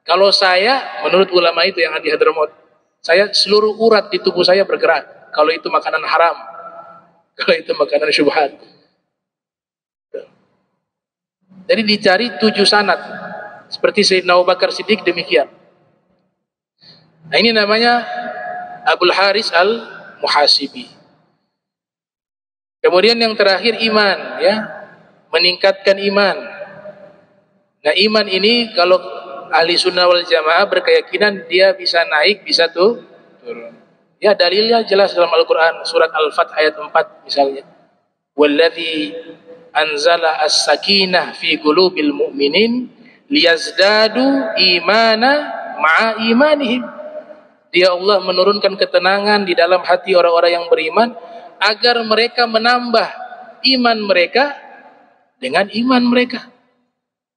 Kalau saya, menurut ulama itu yang di Hadramaut, saya seluruh urat di tubuh saya bergerak. Kalau itu makanan haram, kalau itu makanan syubhat. Jadi dicari 7 sanad. Seperti Sayyidina Abu Bakar Siddiq demikian. Nah ini namanya Abul Haris Al-Muhasibi. Kemudian yang terakhir iman, ya, meningkatkan iman. Nah iman ini kalau ahli sunnah wal jamaah berkeyakinan dia bisa naik, bisa turun. Ya dalilnya jelas dalam Al-Quran, surat Al-Fath ayat 4 misalnya. Walladzi anzala as-sakinah fi qulubil mu'minin liyazdadu imana ma'a imanihim. Dia Allah menurunkan ketenangan di dalam hati orang-orang yang beriman agar mereka menambah iman mereka dengan iman mereka.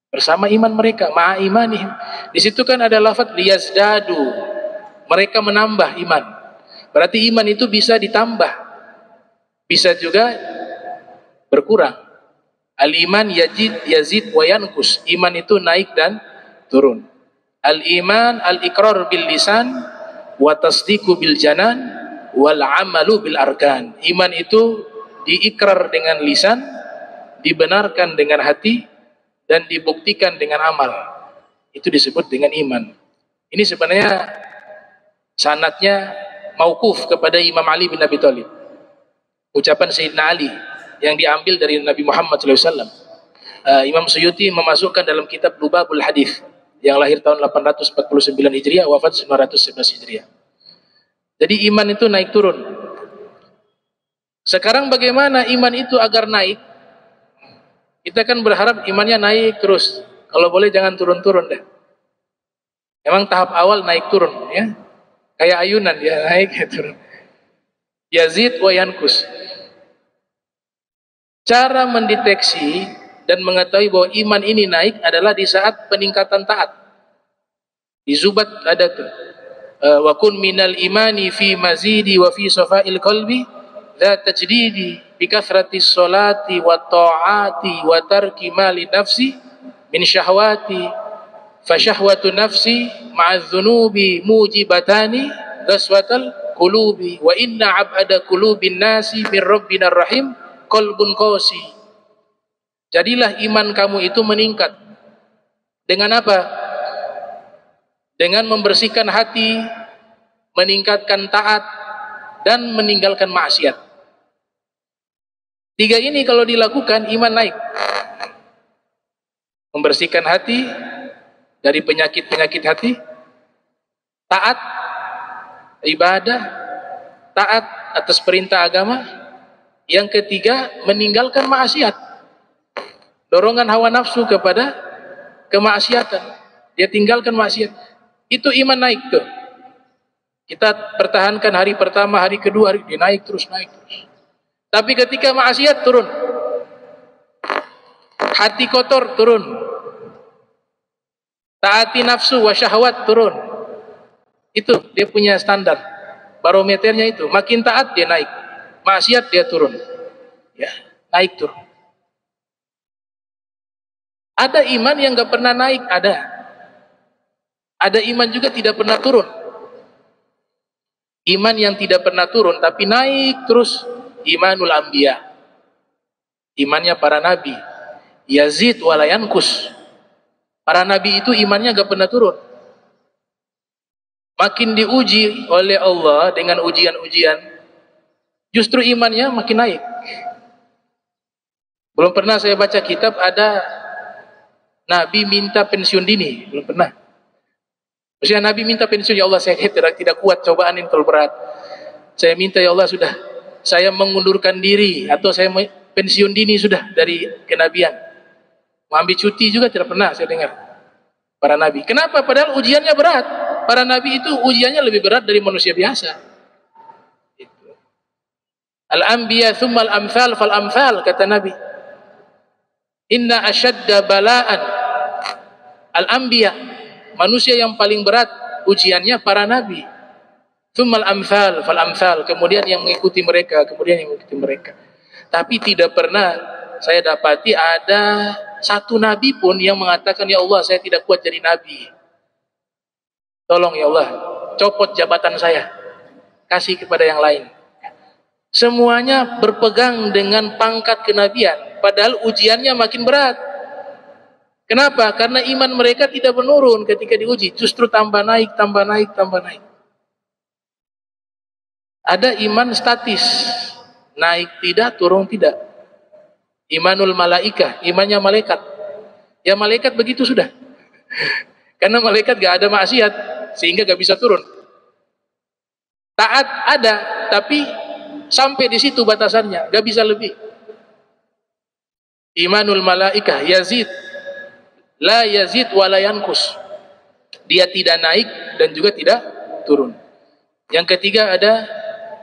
Bersama iman mereka, ma'a imanihim. Di situ kan ada lafaz liyazdadu. Mereka menambah iman. Berarti iman itu bisa ditambah. Bisa juga berkurang. Al-iman yazid wa yanqus. Iman itu naik dan turun. Al-iman al-iqrar bil lisan wa tasdiqu bil janan wal amalu bil arkan. Iman itu diikrar dengan lisan, dibenarkan dengan hati, dan dibuktikan dengan amal. Itu disebut dengan iman. Ini sebenarnya sanadnya mauquf kepada Imam Ali bin Abi Thalib. Ucapan Sayyidina Ali yang diambil dari Nabi Muhammad SAW. Imam Suyuti memasukkan dalam kitab Lubabul Hadith yang lahir tahun 849 Hijriah, wafat 911 Hijriah. Jadi iman itu naik turun. Sekarang bagaimana iman itu agar naik? Kita kan berharap imannya naik terus. Kalau boleh jangan turun-turun deh. Memang tahap awal naik turun ya. Kayak ayunan dia naik ya turun. Yazid wa yankus. Cara mendeteksi dan mengetahui bahwa iman ini naik adalah di saat peningkatan taat. Di Zubat ada tuh. Wa kun minal imani fi mazidi wa fi safa'il qalbi la tajdidi bi kathratis salati wa ta'ati wa tarki mali nafsi min syahwati fa syahwatu nafsi ma'adz dzunubi mujibatani ghaswatal qulubi wa inna abada qulubin nasi min rabbinar rahim qalbun qasi. Jadilah iman kamu itu meningkat dengan apa? Dengan membersihkan hati, meningkatkan taat, dan meninggalkan maksiat. 3 ini kalau dilakukan, iman naik. Membersihkan hati dari penyakit-penyakit hati, taat, ibadah, taat atas perintah agama. Yang ketiga, meninggalkan maksiat. Dorongan hawa nafsu kepada kemaksiatan. Dia tinggalkan maksiat. Itu iman naik tuh. Kita pertahankan hari pertama, hari kedua, hari dia naik terus. Tapi ketika maksiat turun. Hati kotor turun. Taati nafsu wa syahwat turun. Itu dia punya standar. Barometernya itu. Makin taat dia naik. Maksiat dia turun. Ya, naik turun. Ada iman yang enggak pernah naik, ada. Ada iman juga tidak pernah turun. Iman yang tidak pernah turun tapi naik terus, imanul anbiya. Imannya para nabi. Yazid wala yankus. Para nabi itu imannya enggak pernah turun. Makin diuji oleh Allah dengan ujian-ujian, justru imannya makin naik. Belum pernah saya baca kitab ada nabi minta pensiun dini, belum pernah. Maksudnya Nabi minta pensiun, ya Allah saya tidak kuat cobaan ini terlalu berat. Saya minta ya Allah sudah, saya mengundurkan diri atau saya pensiun dini sudah dari kenabian. Mau ambil cuti juga tidak pernah saya dengar para nabi. Kenapa? Padahal ujiannya berat. Para nabi itu ujiannya lebih berat dari manusia biasa. Al-anbiya thumma al-amthal fal-amthal, kata Nabi. Inna asyadda bala'an al-anbiya. Manusia yang paling berat ujiannya para nabi. Tsummal amsal fal amsal, kemudian yang mengikuti mereka, Tapi tidak pernah saya dapati ada satu nabi pun yang mengatakan, ya Allah saya tidak kuat jadi nabi. Tolong ya Allah, copot jabatan saya. Kasih kepada yang lain. Semuanya berpegang dengan pangkat kenabian, padahal ujiannya makin berat. Kenapa? Karena iman mereka tidak menurun ketika diuji, justru tambah naik. Ada iman statis, naik tidak, turun tidak. Imanul malaikah, imannya malaikat. Ya malaikat begitu sudah. Karena malaikat gak ada maksiat, sehingga gak bisa turun. Taat ada, tapi sampai di situ batasannya, gak bisa lebih. Imanul malaikah, yazid. La yazid wa la yankus. Dia tidak naik dan juga tidak turun. Yang ketiga ada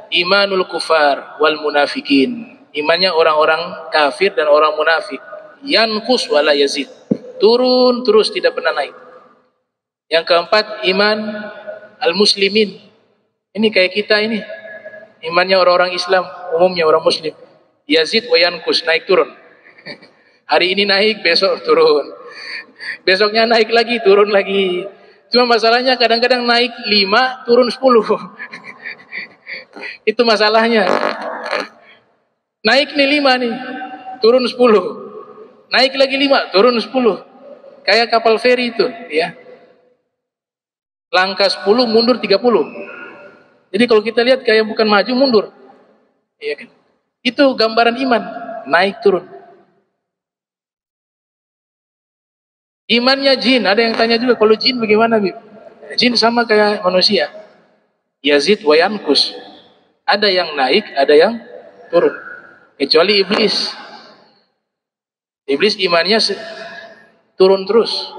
imanul kufar wal munafikin. Imannya orang-orang kafir dan orang munafik. Yankus wa la yazid. Turun terus tidak pernah naik. Yang keempat iman al-muslimin. Ini kayak kita ini. Imannya orang-orang Islam, umumnya orang muslim. Yazid wa yankus, naik turun. Hari ini naik, besok turun. Besoknya naik lagi, turun lagi. Cuma masalahnya kadang-kadang naik 5, turun 10. Itu masalahnya. Naik nih 5 nih, turun 10. Naik lagi 5, turun 10. Kayak kapal feri itu, ya. Langkah 10, mundur 30. Jadi kalau kita lihat kayak bukan maju, mundur. Iya kan? Itu gambaran iman, naik turun. Imannya jin, ada yang tanya juga, kalau jin bagaimana, Bib? Jin sama kayak manusia. Yazid wa yankus. Ada yang naik, ada yang turun. Kecuali iblis. Iblis imannya turun terus.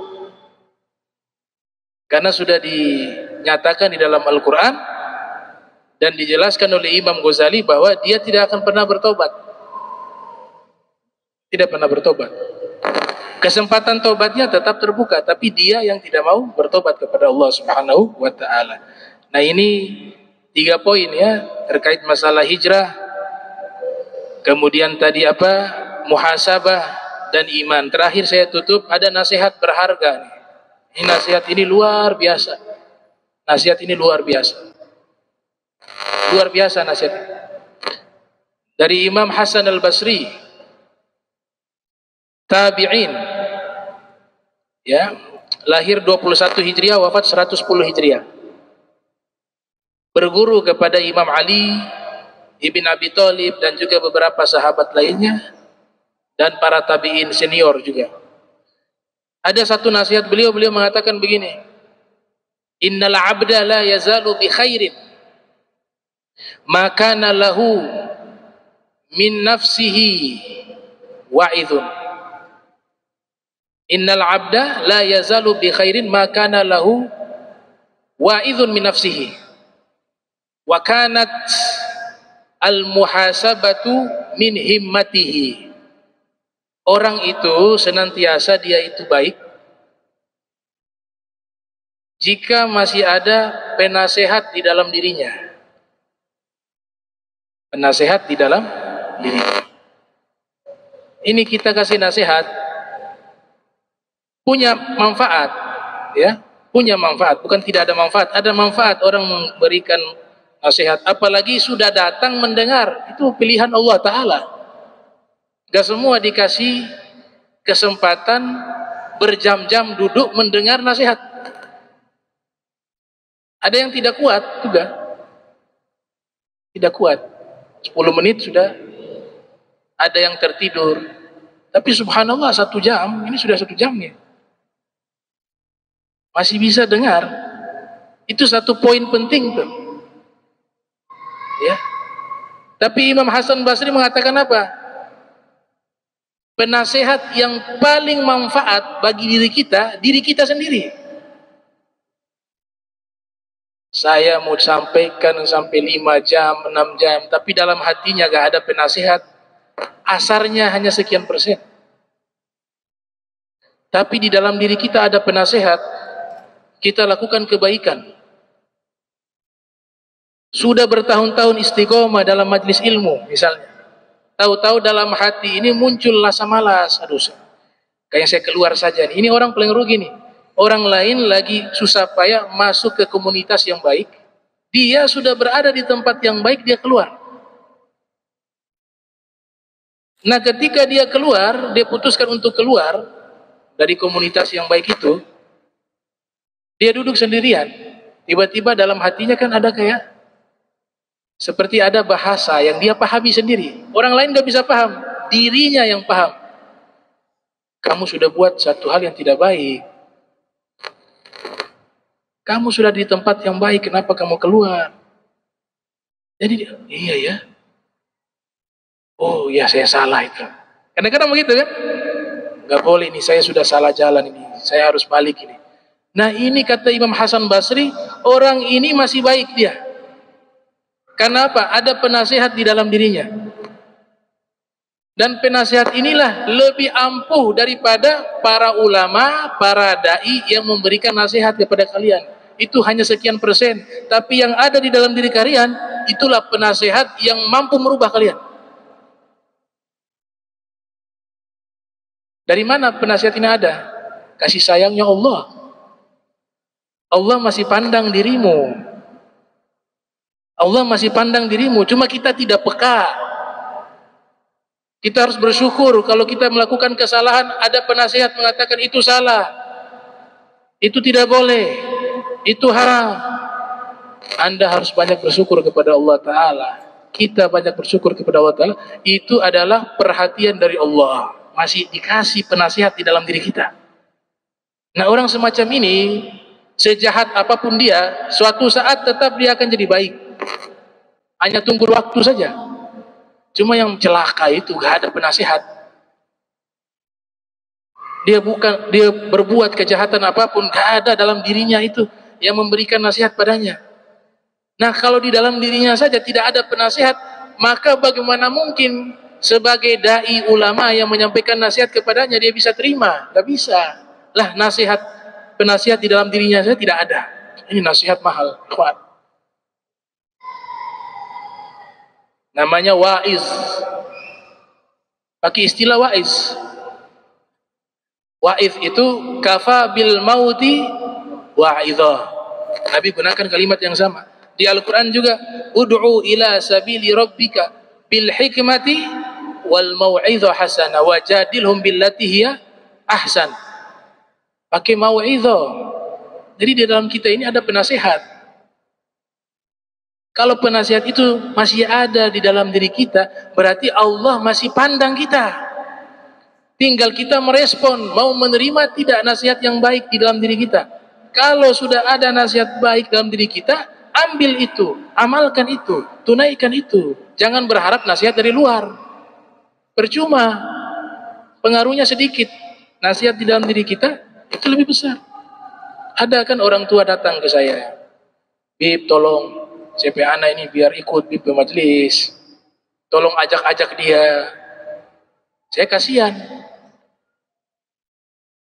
Karena sudah dinyatakan di dalam Al-Quran dan dijelaskan oleh Imam Ghazali bahwa dia tidak akan pernah bertobat. Tidak pernah bertobat. Kesempatan tobatnya tetap terbuka, tapi dia yang tidak mau bertobat kepada Allah Subhanahu wa ta'ala. Nah, ini 3 poin ya terkait masalah hijrah. Kemudian tadi muhasabah dan iman. Terakhir saya tutup, ada nasihat berharga nih. Ini nasihat ini luar biasa. Nasihat ini luar biasa. Luar biasa nasihat ini. Dari Imam Hasan al-Basri, tabi'in, ya, lahir 21 Hijriah, wafat 110 Hijriah. Berguru kepada Imam Ali Ibn Abi Thalib dan juga beberapa sahabat lainnya dan para tabi'in senior juga. Ada satu nasihat beliau mengatakan begini, innal abda la yazalu bi khairin ma kana lahu min nafsihi wa'idhun. Innal abda la yazalu bi khairin ma kana lahu wa'idhun min nafsihi wa kanat al muhasabatu min himmatihi. Orang itu senantiasa dia itu baik jika masih ada penasehat di dalam dirinya. Penasehat di dalam dirinya. Ini kita kasih nasihat punya manfaat, ya, punya manfaat, bukan tidak ada manfaat, ada manfaat orang memberikan nasihat, apalagi sudah datang mendengar, itu pilihan Allah Ta'ala. Gak semua dikasih kesempatan berjam-jam duduk mendengar nasihat. Ada yang tidak kuat juga, tidak kuat, 10 menit sudah ada yang tertidur. Tapi subhanallah 1 jam, ini sudah 1 jam ya, masih bisa dengar. Itu satu poin penting tuh, ya. Tapi Imam Hasan Basri mengatakan apa? Penasehat yang paling manfaat bagi diri kita sendiri. Saya mau sampaikan sampai 5 jam, 6 jam, tapi dalam hatinya gak ada penasehat, asarnya hanya sekian persen. Tapi di dalam diri kita ada penasehat, kita lakukan kebaikan. Sudah bertahun-tahun istiqomah dalam majlis ilmu misalnya, tahu-tahu dalam hati ini muncul rasa malas, aduh, kayak saya keluar saja nih. Ini orang paling rugi nih. Orang lain lagi susah payah masuk ke komunitas yang baik, dia sudah berada di tempat yang baik, dia keluar. Nah, ketika dia keluar, dia putuskan untuk keluar dari komunitas yang baik itu, dia duduk sendirian. Tiba-tiba dalam hatinya kan ada kayak seperti ada bahasa yang dia pahami sendiri. Orang lain gak bisa paham, dirinya yang paham. Kamu sudah buat satu hal yang tidak baik. Kamu sudah di tempat yang baik, kenapa kamu keluar? Jadi iya ya. Oh ya, saya salah itu. Kadang-kadang begitu kan? Gak boleh ini, saya sudah salah jalan ini, saya harus balik ini. Nah, ini kata Imam Hasan Basri, orang ini masih baik dia. Karena apa? Ada penasehat di dalam dirinya. Dan penasehat inilah lebih ampuh daripada para ulama, para dai yang memberikan nasihat kepada kalian. Itu hanya sekian persen. Tapi yang ada di dalam diri kalian, itulah penasehat yang mampu merubah kalian. Dari mana penasehat ini ada? Kasih sayangnya Allah. Allah masih pandang dirimu. Allah masih pandang dirimu, cuma kita tidak peka. Kita harus bersyukur kalau kita melakukan kesalahan, ada penasehat mengatakan itu salah, itu tidak boleh, itu haram. Anda harus banyak bersyukur kepada Allah Ta'ala. Kita banyak bersyukur kepada Allah Ta'ala. Itu adalah perhatian dari Allah. Masih dikasih penasehat di dalam diri kita. Nah, orang semacam ini, sejahat apapun dia, suatu saat tetap dia akan jadi baik. Hanya tunggu waktu saja. Cuma yang celaka itu gak ada penasehat. dia berbuat kejahatan apapun, gak ada dalam dirinya itu yang memberikan nasihat padanya. Nah, kalau di dalam dirinya saja tidak ada penasihat, maka bagaimana mungkin sebagai dai ulama yang menyampaikan nasihat kepadanya dia bisa terima? Gak bisa. Lah, penasihat di dalam dirinya saja tidak ada. Ini nasihat mahal, ikhwan. Namanya waiz. Pakai istilah waiz. Waiz itu kafa bil mauti wa'idhah. Nabi gunakan kalimat yang sama. Di Al-Quran juga, ud'u ila sabili rabbika bil hikmati wal mau'idhah hasanah wajadilhum billati hiya ahsan. Pakai mau'idhah. Jadi di dalam kita ini ada penasihat. Kalau penasihat itu masih ada di dalam diri kita, berarti Allah masih pandang kita. Tinggal kita merespon, mau menerima tidak nasihat yang baik di dalam diri kita. Kalau sudah ada nasihat baik dalam diri kita, ambil itu, amalkan itu, tunaikan itu. Jangan berharap nasihat dari luar. Percuma, pengaruhnya sedikit. Nasihat di dalam diri kita itu lebih besar. Ada kan orang tua datang ke saya, Bib, tolong CP anak ini biar ikut Bib ke majelis. Tolong ajak-ajak dia. Saya kasihan.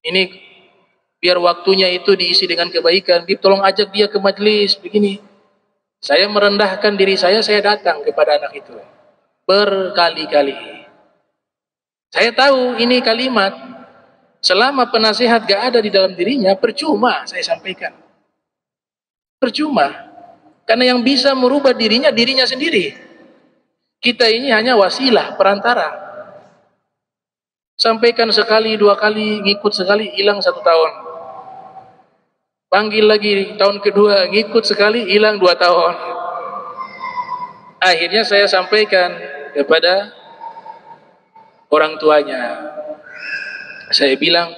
Ini biar waktunya itu diisi dengan kebaikan. Bib, tolong ajak dia ke majelis begini. Saya merendahkan diri saya datang kepada anak itu berkali-kali. Saya tahu ini kalimat selama penasihat gak ada di dalam dirinya, percuma saya sampaikan. Percuma. Karena yang bisa merubah dirinya sendiri. Kita ini hanya wasilah, perantara. Sampaikan sekali, 2 kali, ngikut sekali, hilang 1 tahun. Panggil lagi tahun kedua, ngikut sekali, hilang 2 tahun. Akhirnya saya sampaikan kepada orang tuanya. Saya bilang,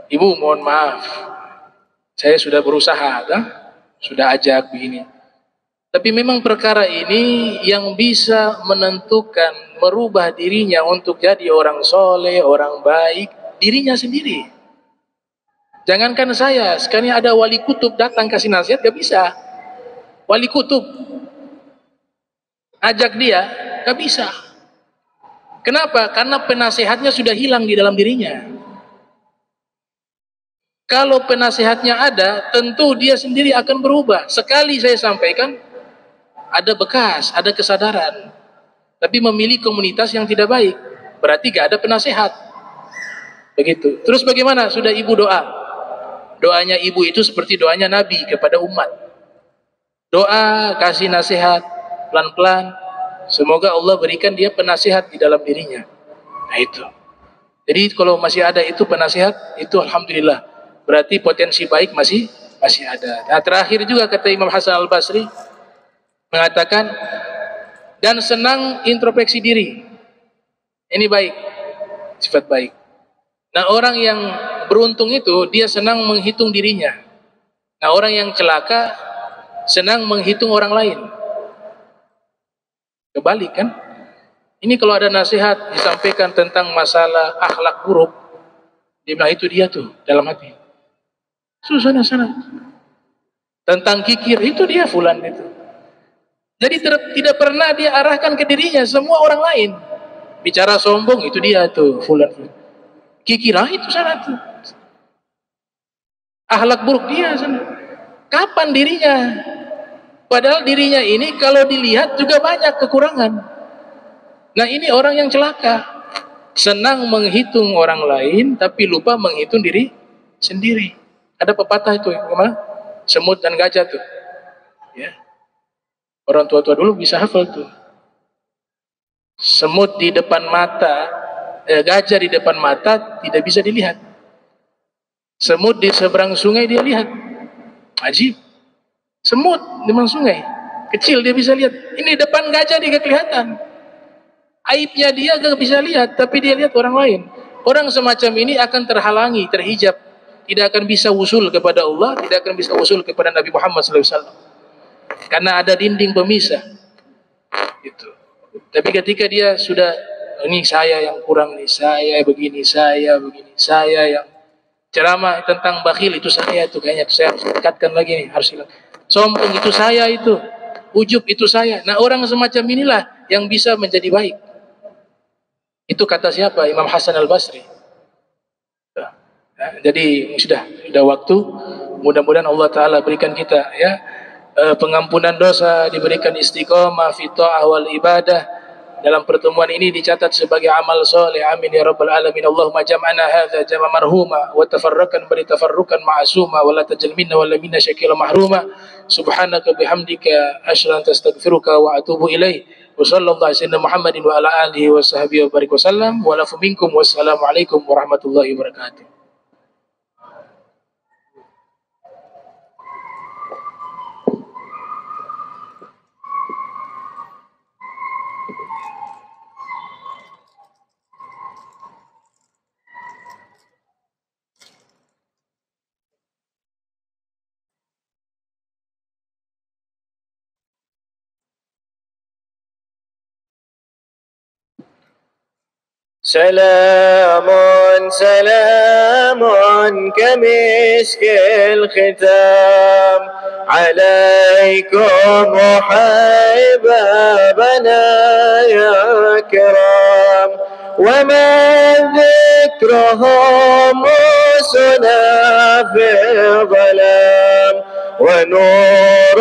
Ibu mohon maaf, saya sudah berusaha, sudah ajak begini. Tapi memang perkara ini yang bisa menentukan, merubah dirinya untuk jadi orang soleh, orang baik, dirinya sendiri. Jangankan saya, sekarang ada wali kutub datang kasih nasihat, gak bisa. Wali kutub, ajak dia, gak bisa. Kenapa? Karena penasihatnya sudah hilang di dalam dirinya. Kalau penasihatnya ada, tentu dia sendiri akan berubah. Sekali saya sampaikan, ada bekas, ada kesadaran. Tapi memilih komunitas yang tidak baik, berarti gak ada penasehat. Begitu. Terus bagaimana? Sudah ibu doa. Doanya ibu itu seperti doanya Nabi kepada umat. Doa, kasih nasihat, pelan-pelan. Semoga Allah berikan dia penasihat di dalam dirinya. Nah itu. Jadi kalau masih ada itu penasihat, itu alhamdulillah. Berarti potensi baik masih ada. Nah terakhir juga kata Imam Hasan Al-Basri, mengatakan, dan senang introspeksi diri. Ini baik, sifat baik. Nah orang yang beruntung itu, dia senang menghitung dirinya. Nah orang yang celaka, senang menghitung orang lain. Kebalik kan? Ini kalau ada nasihat, disampaikan tentang masalah akhlak buruk, dia bilang itu dia tuh, dalam hati. Sana. Tentang kikir, itu dia fulan itu. Jadi tidak pernah dia arahkan ke dirinya, semua orang lain. Bicara sombong, itu dia tuh, fulan. Kikirah itu sana tuh. Akhlak buruk dia sana. Kapan dirinya? Padahal dirinya ini kalau dilihat juga banyak kekurangan. Nah ini orang yang celaka. Senang menghitung orang lain, tapi lupa menghitung diri sendiri. Ada pepatah itu, gimana? Semut dan gajah tuh. Ya. Orang tua-tua dulu bisa hafal tuh. Semut di depan mata, gajah di depan mata tidak bisa dilihat. Semut di seberang sungai dia lihat. Ajib. Semut di depan sungai, kecil dia bisa lihat. Ini depan gajah dia gak kelihatan. Aibnya dia gak bisa lihat, tapi dia lihat orang lain. Orang semacam ini akan terhalangi, terhijab. Tidak akan bisa usul kepada Allah, tidak akan bisa usul kepada Nabi Muhammad SAW. Karena ada dinding pemisah. Gitu. Tapi ketika dia sudah Ini saya yang kurang nih, saya begini, saya yang ceramah tentang bakhil itu saya itu kayaknya saya harus tingkatkan lagi nih, harus hilang. Sombong itu saya itu, ujub itu saya. Nah orang semacam inilah yang bisa menjadi baik. Itu kata siapa? Imam Hasan Al-Basri. Nah, jadi sudah waktu. Mudah-mudahan Allah Taala berikan kita ya pengampunan dosa, diberikan istiqomah fi ta'ah wal ibadah. Dalam pertemuan ini dicatat sebagai amal soleh. Amin ya rabbal alamin. Allahumma jam'ana hadza jam'a marhuma wa tafarraqan bari tafarruqan ma'suma wa la tajal minna wa la minna syakila mahruma. Subhanaka bihamdika asyhadu an tastaghfiruka wa atubu ilaih. Wa sallallahu alaihi wasallam Muhammadin wa ala alihi wa sahbihi wa barik wasallam. Wa lafu minkum wassalamu alaikum warahmatullahi wabarakatuh. سلام سلام كمسك الختام عليكم وحبابنا يا كرام ومن ذكرهم موسنا في ظلام ونور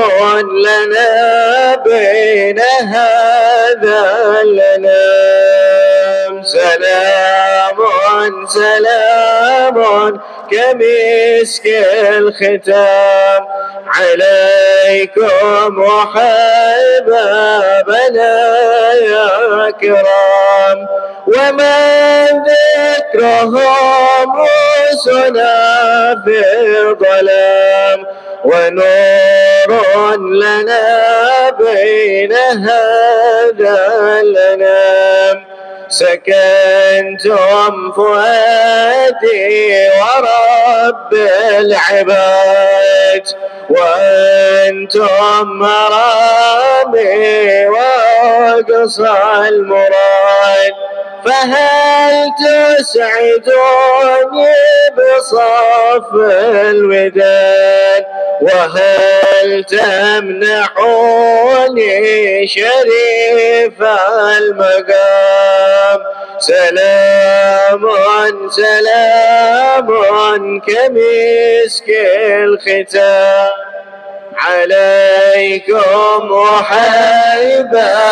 لنا بين هذا الأنام سلام سلام كمسك الختام عليكم وحبابنا يا كرام ومن ذكرهم موسنا في ظلام ونور لنا بين هذا الأنام سكنتم فؤادي ورب العباد وأنتم مرامي وأقصى المراد فهل تسعدوني بصف الوداد وهل تمنحوني شريف المقام سلام سلام كمسك الختام عليكم وحبابنا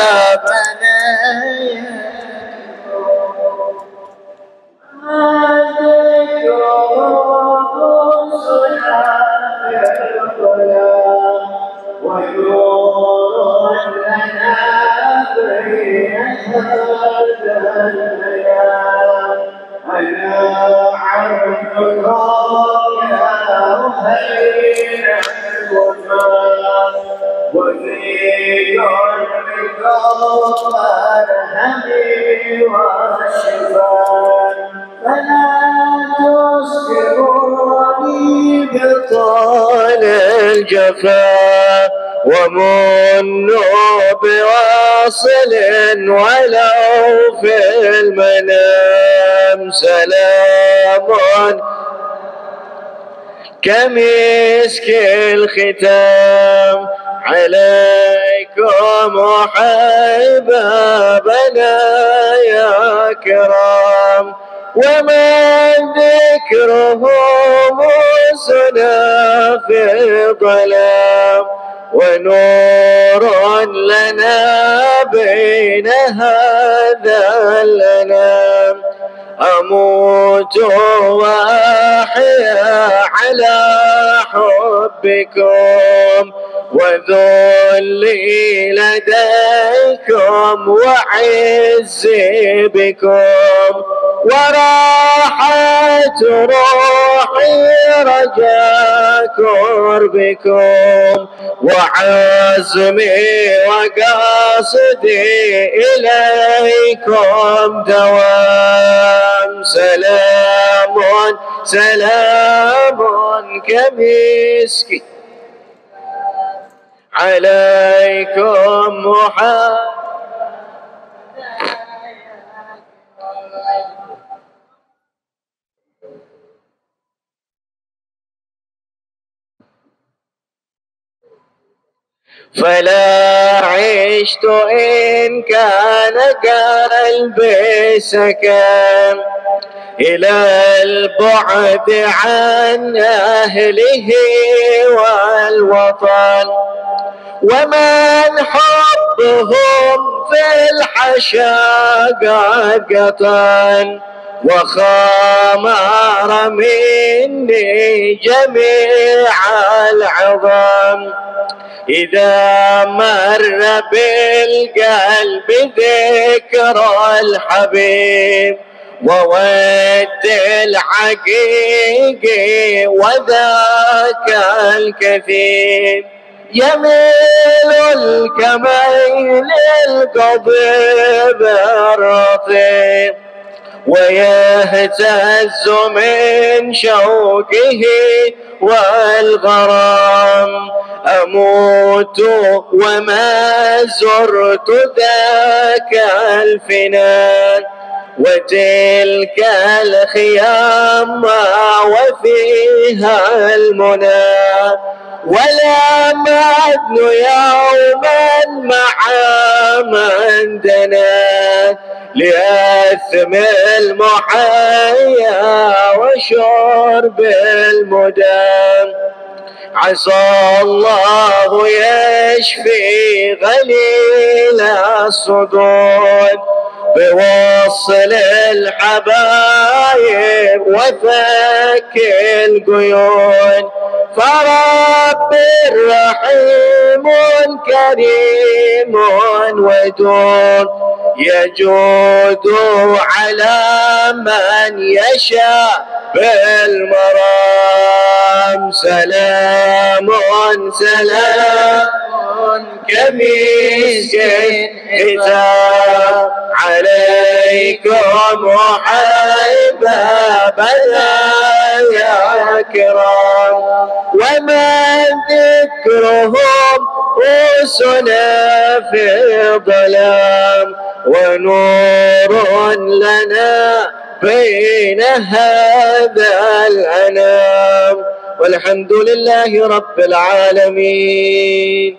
بطال الجفا ومنوا بواصل ولو في المنام سلام كمسك الختام عليكم وحبابنا يا كرام ومن ذكرهم موسنا في ظلام ونور لنا بين هذا الأنام أموت وأحيا على حبكم وذلي لديكم وعزي بكم وراحة روحي رجاء قربكم وعزمي وقصدي إليكم دوام سلام سلام كمسك عليكم محمد فلا عشت إن كان قلبي سكن إلى البعد عن أهله والوطن، ومن حبهم في الحشا قد قطن، وخامر مني جميع العظم. إذا مر بالقلب ذكر الحبيب وود الحقيقي وذاك الكثير، يميل الكميل القضيب الرطيب، ويهتز من شوقه والغرام. أموت وما زرت ذاك الفنان، وتلك الخيام وفيها المنى، ولا مدن يوما مع من دنا لأثم المحيا وشرب المدام. عسى الله يشفي غليل الصدور بوصل الحبايب وفك القيود، فرب رحيم كريم ودود يجود على من يشاء بالمرام. سلام سلام كمسك ختام عليكم وحبابنا يا كرام، ومن ذكرهم رسنا في ظلام، ونور لنا بين هذا الأنام، والحمد لله رب العالمين.